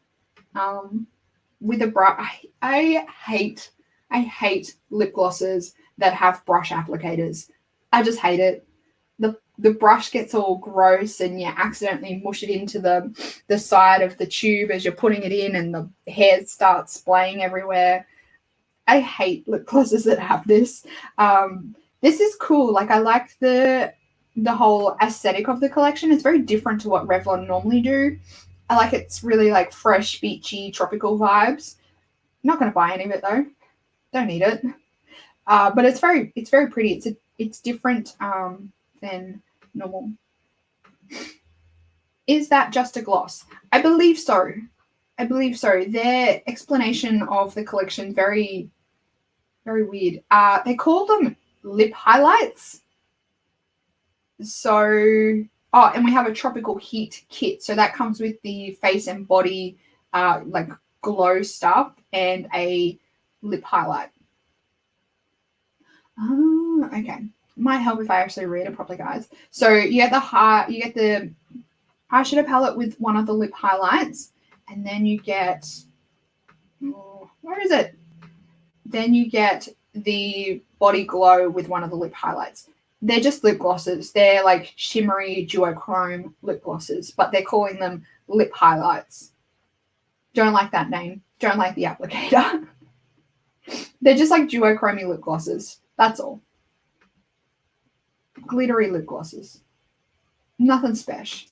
With a brush, I hate lip glosses that have brush applicators. I just hate it. The brush gets all gross and you accidentally mush it into the side of the tube as you're putting it in, and the hair starts splaying everywhere. I hate lip glosses that have this. This is cool. Like, I like the whole aesthetic of the collection. It's very different to what Revlon normally do. I like it's really like fresh, beachy, tropical vibes. I'm not going to buy any of it though. Don't need it. But it's very pretty. It's different than normal. Is that just a gloss? I believe so. Their explanation of the collection very, very weird. They call them lip highlights. So, and we have a tropical heat kit. So that comes with the face and body like glow stuff and a lip highlight. Oh, okay. Might help if I actually read it properly, guys. So you get the eyeshadow palette with one of the lip highlights, and then you get where is it? Then you get the body glow with one of the lip highlights. They're just lip glosses. They're like shimmery duochrome lip glosses, but they're calling them lip highlights. Don't like that name. Don't like the applicator. They're just like duochrome lip glosses. That's all. Glittery lip glosses. Nothing special.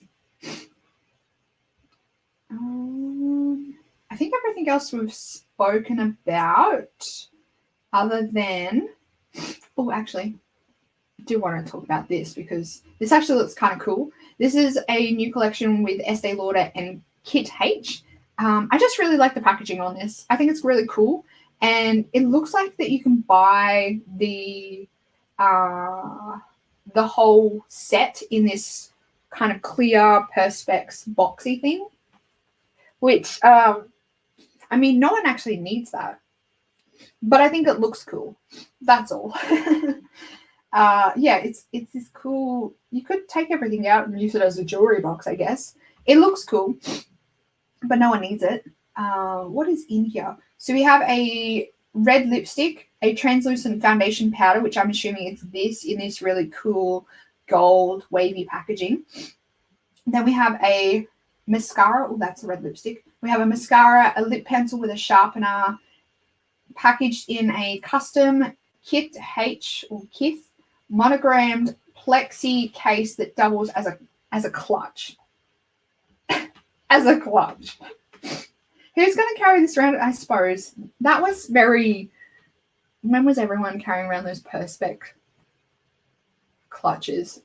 I think everything else we've spoken about, other than, actually, I do want to talk about this because this actually looks kind of cool. This is a new collection with Estee Lauder and Kit H. I just really like the packaging on this. I think it's really cool, and it looks like that you can buy the whole set in this kind of clear Perspex boxy thing, which I mean, no one actually needs that, but I think it looks cool. That's all. Yeah, it's this cool. You could take everything out and use it as a jewelry box, I guess. It looks cool, but no one needs it. What is in here? So we have a red lipstick, a translucent foundation powder, which I'm assuming it's this in this really cool gold wavy packaging. Then we have a mascara. Oh, that's a red lipstick. We have a mascara, a lip pencil with a sharpener, packaged in a custom Kit H or Kith monogrammed plexi case that doubles as a clutch. As a clutch. Who's going to carry this around? I suppose that was very. When was everyone carrying around those Perspex clutches?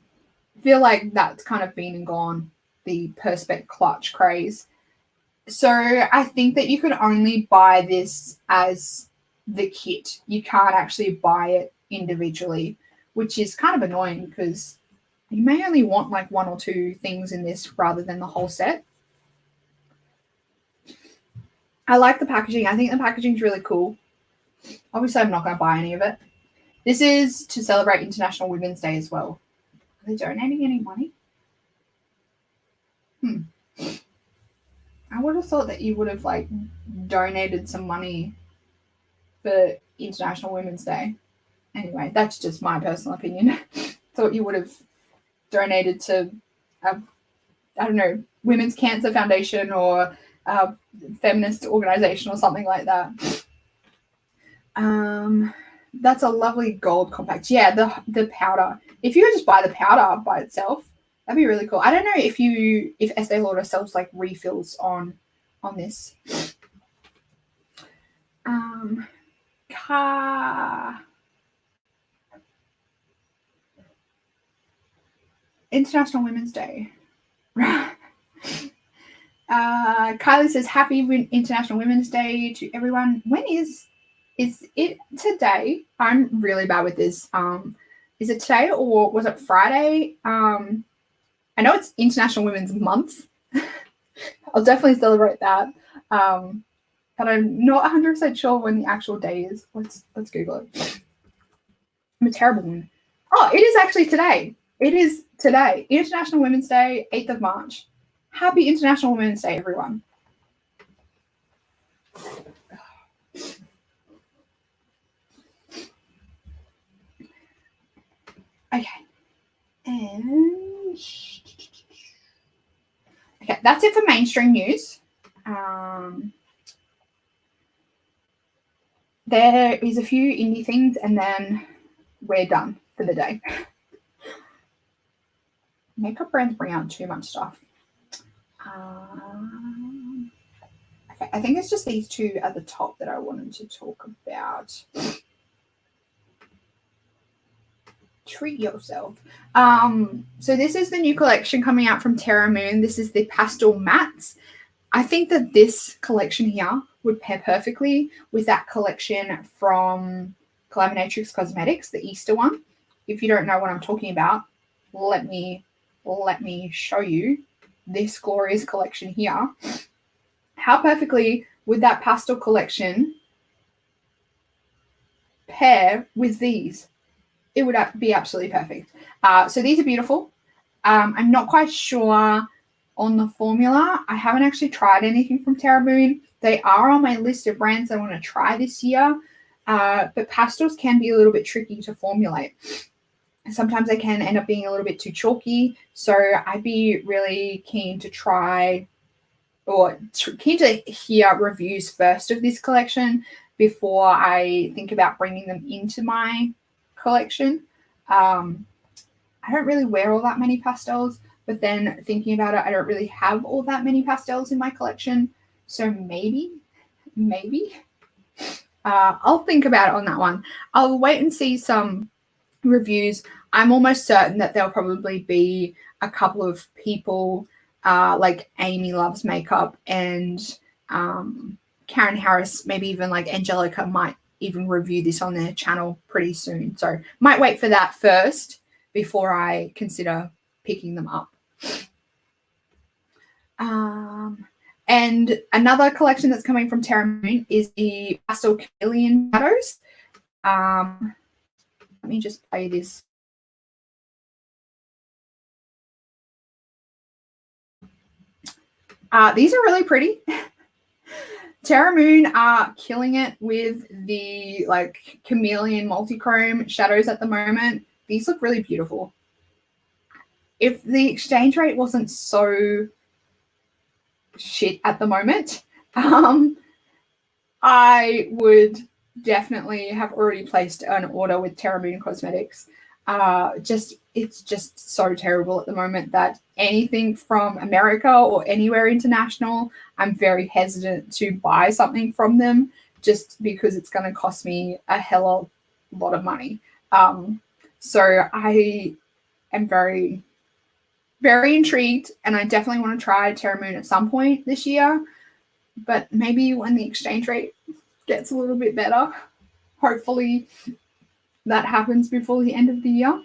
I feel like that's kind of been and gone, the Perspex clutch craze. So I think that you could only buy this as the kit. You can't actually buy it individually, which is kind of annoying because you may only want like 1 or 2 things in this rather than the whole set. I like the packaging. I think the packaging is really cool. Obviously, I'm not going to buy any of it. This is to celebrate International Women's Day as well. Are they donating any money? I would have thought that you would have like donated some money for International Women's Day. Anyway, that's just my personal opinion. Thought you would have donated to, I don't know, Women's Cancer Foundation or a feminist organization or something like that. That's a lovely gold compact. Yeah, the powder. If you would just buy the powder by itself, that'd be really cool. I don't know if Estee Lauder sells like refills on this. International Women's Day. Kylie says, Happy International Women's Day to everyone. When is it today? I'm really bad with this. Is it today or was it Friday? I know it's International Women's Month. I'll definitely celebrate that. But I'm not 100% sure when the actual day is. Let's Google it. I'm a terrible one. Oh, it is actually today. It is today. International Women's Day, 8th of March. Happy International Women's Day, everyone. Okay. And okay, that's it for mainstream news. There is a few indie things and then we're done for the day. Makeup brands bring out too much stuff. Okay, I think it's just these two at the top that I wanted to talk about. Treat yourself. So this is the new collection coming out from Terra Moon. This is the Pastel Mattes. I think that this collection here would pair perfectly with that collection from Collaboratrix Cosmetics, the Easter one. If you don't know what I'm talking about, let me show you this glorious collection here. How perfectly would that pastel collection pair with these? It would be absolutely perfect. So these are beautiful. I'm not quite sure on the formula. I haven't actually tried anything from Terra Moon. They are on my list of brands I want to try this year. But pastels can be a little bit tricky to formulate. Sometimes they can end up being a little bit too chalky. So I'd be really keen to try or keen to hear reviews first of this collection before I think about bringing them into my collection. I don't really wear all that many pastels, but then thinking about it, I don't really have all that many pastels in my collection. So maybe I'll think about it on that one. I'll wait and see some reviews. I'm almost certain that there'll probably be a couple of people like Amy Loves Makeup and Karen Harris, maybe even like Angelica might even review this on their channel pretty soon. So might wait for that first before I consider picking them up. And another collection that's coming from Terra Moon is the Pastel Chameleon Shadows. Let me just play this. These are really pretty. Terra Moon are killing it with the like chameleon multi-chrome shadows at the moment. These look really beautiful. If the exchange rate wasn't so shit at the moment, I would definitely have already placed an order with Terra Moon Cosmetics. It's just so terrible at the moment that anything from America or anywhere international, I'm very hesitant to buy something from them just because it's going to cost me a hell of a lot of money. So I am very, very intrigued, and I definitely want to try Terra Moon at some point this year, but maybe when the exchange rate gets a little bit better, hopefully that happens before the end of the year.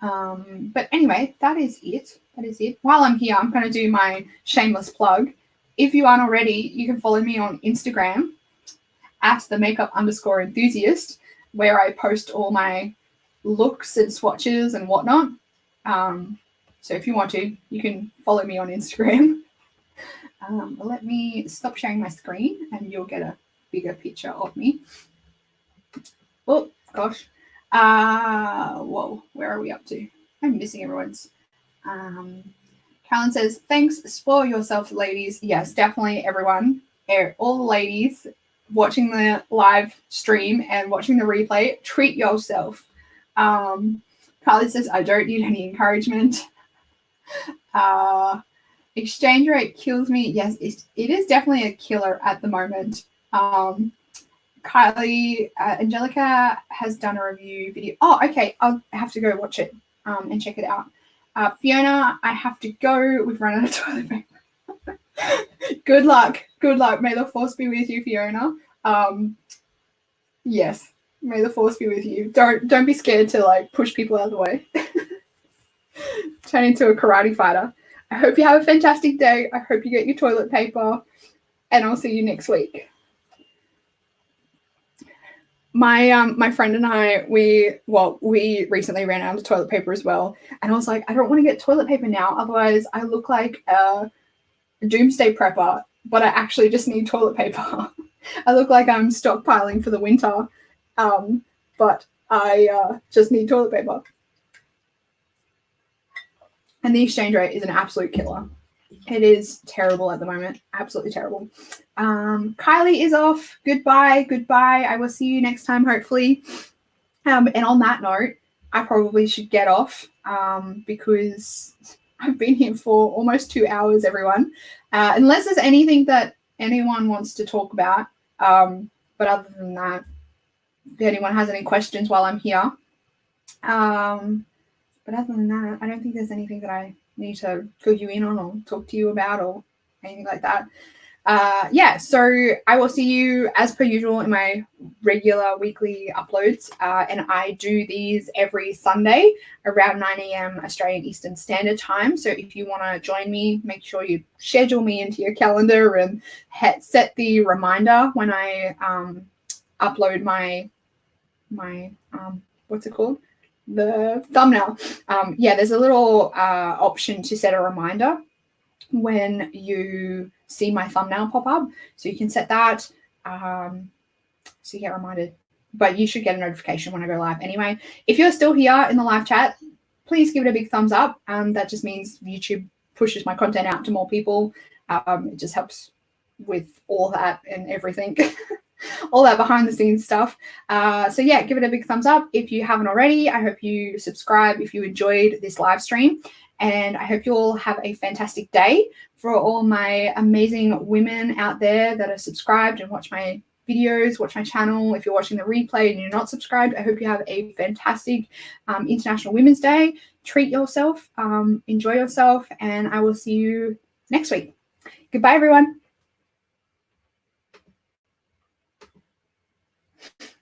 But anyway, that is it. That is it. While I'm here, I'm going to do my shameless plug. If you aren't already, you can follow me on Instagram at @themakeup_enthusiast, where I post all my looks and swatches and whatnot. So if you want to, you can follow me on Instagram. Let me stop sharing my screen and you'll get a bigger picture of me. Oh, gosh. Whoa, where are we up to? I'm missing everyone's. Carolyn says, thanks, spoil yourself, ladies. Yes, definitely everyone. All the ladies watching the live stream and watching the replay, treat yourself. Carly says, I don't need any encouragement. Exchange rate kills me. Yes, it is definitely a killer at the moment. Kylie, Angelica has done a review video. Oh, okay. I'll have to go watch it and check it out. Fiona, I have to go. We've run out of toilet paper. Good luck. Good luck. May the force be with you, Fiona. Yes, may the force be with you. Don't be scared to like push people out of the way. Turn into a karate fighter. I hope you have a fantastic day. I hope you get your toilet paper, and I'll see you next week. My friend and I, we recently ran out of toilet paper as well, and I was like, I don't want to get toilet paper now, otherwise I look like a doomsday prepper, but I actually just need toilet paper. I look like I'm stockpiling for the winter, but I just need toilet paper. And the exchange rate is an absolute killer. It is terrible at the moment. Absolutely terrible. Kylie is off. Goodbye. Goodbye. I will see you next time, hopefully. And on that note, I probably should get off because I've been here for almost 2 hours, everyone. Unless there's anything that anyone wants to talk about. But other than that, if anyone has any questions while I'm here. But other than that, I don't think there's anything that I need to fill you in on or talk to you about or anything like that. Yeah, so I will see you as per usual in my regular weekly uploads. And I do these every Sunday around 9 a.m. Australian Eastern Standard Time. So if you want to join me, make sure you schedule me into your calendar and set the reminder when I upload my what's it called? The thumbnail. Yeah, there's a little option to set a reminder when you see my thumbnail pop up, so you can set that so you get reminded, but you should get a notification when I go live anyway. If you're still here in the live chat, please give it a big thumbs up. That just means YouTube pushes my content out to more people. It just helps with all that and everything. All that behind the scenes stuff. So yeah, give it a big thumbs up if you haven't already. I hope you subscribe if you enjoyed this live stream, and I hope you all have a fantastic day. For all my amazing women out there that are subscribed and watch my videos, watch my channel, if you're watching the replay and you're not subscribed, I hope you have a fantastic International Women's Day. Treat yourself, enjoy yourself, and I will see you next week. Goodbye, everyone.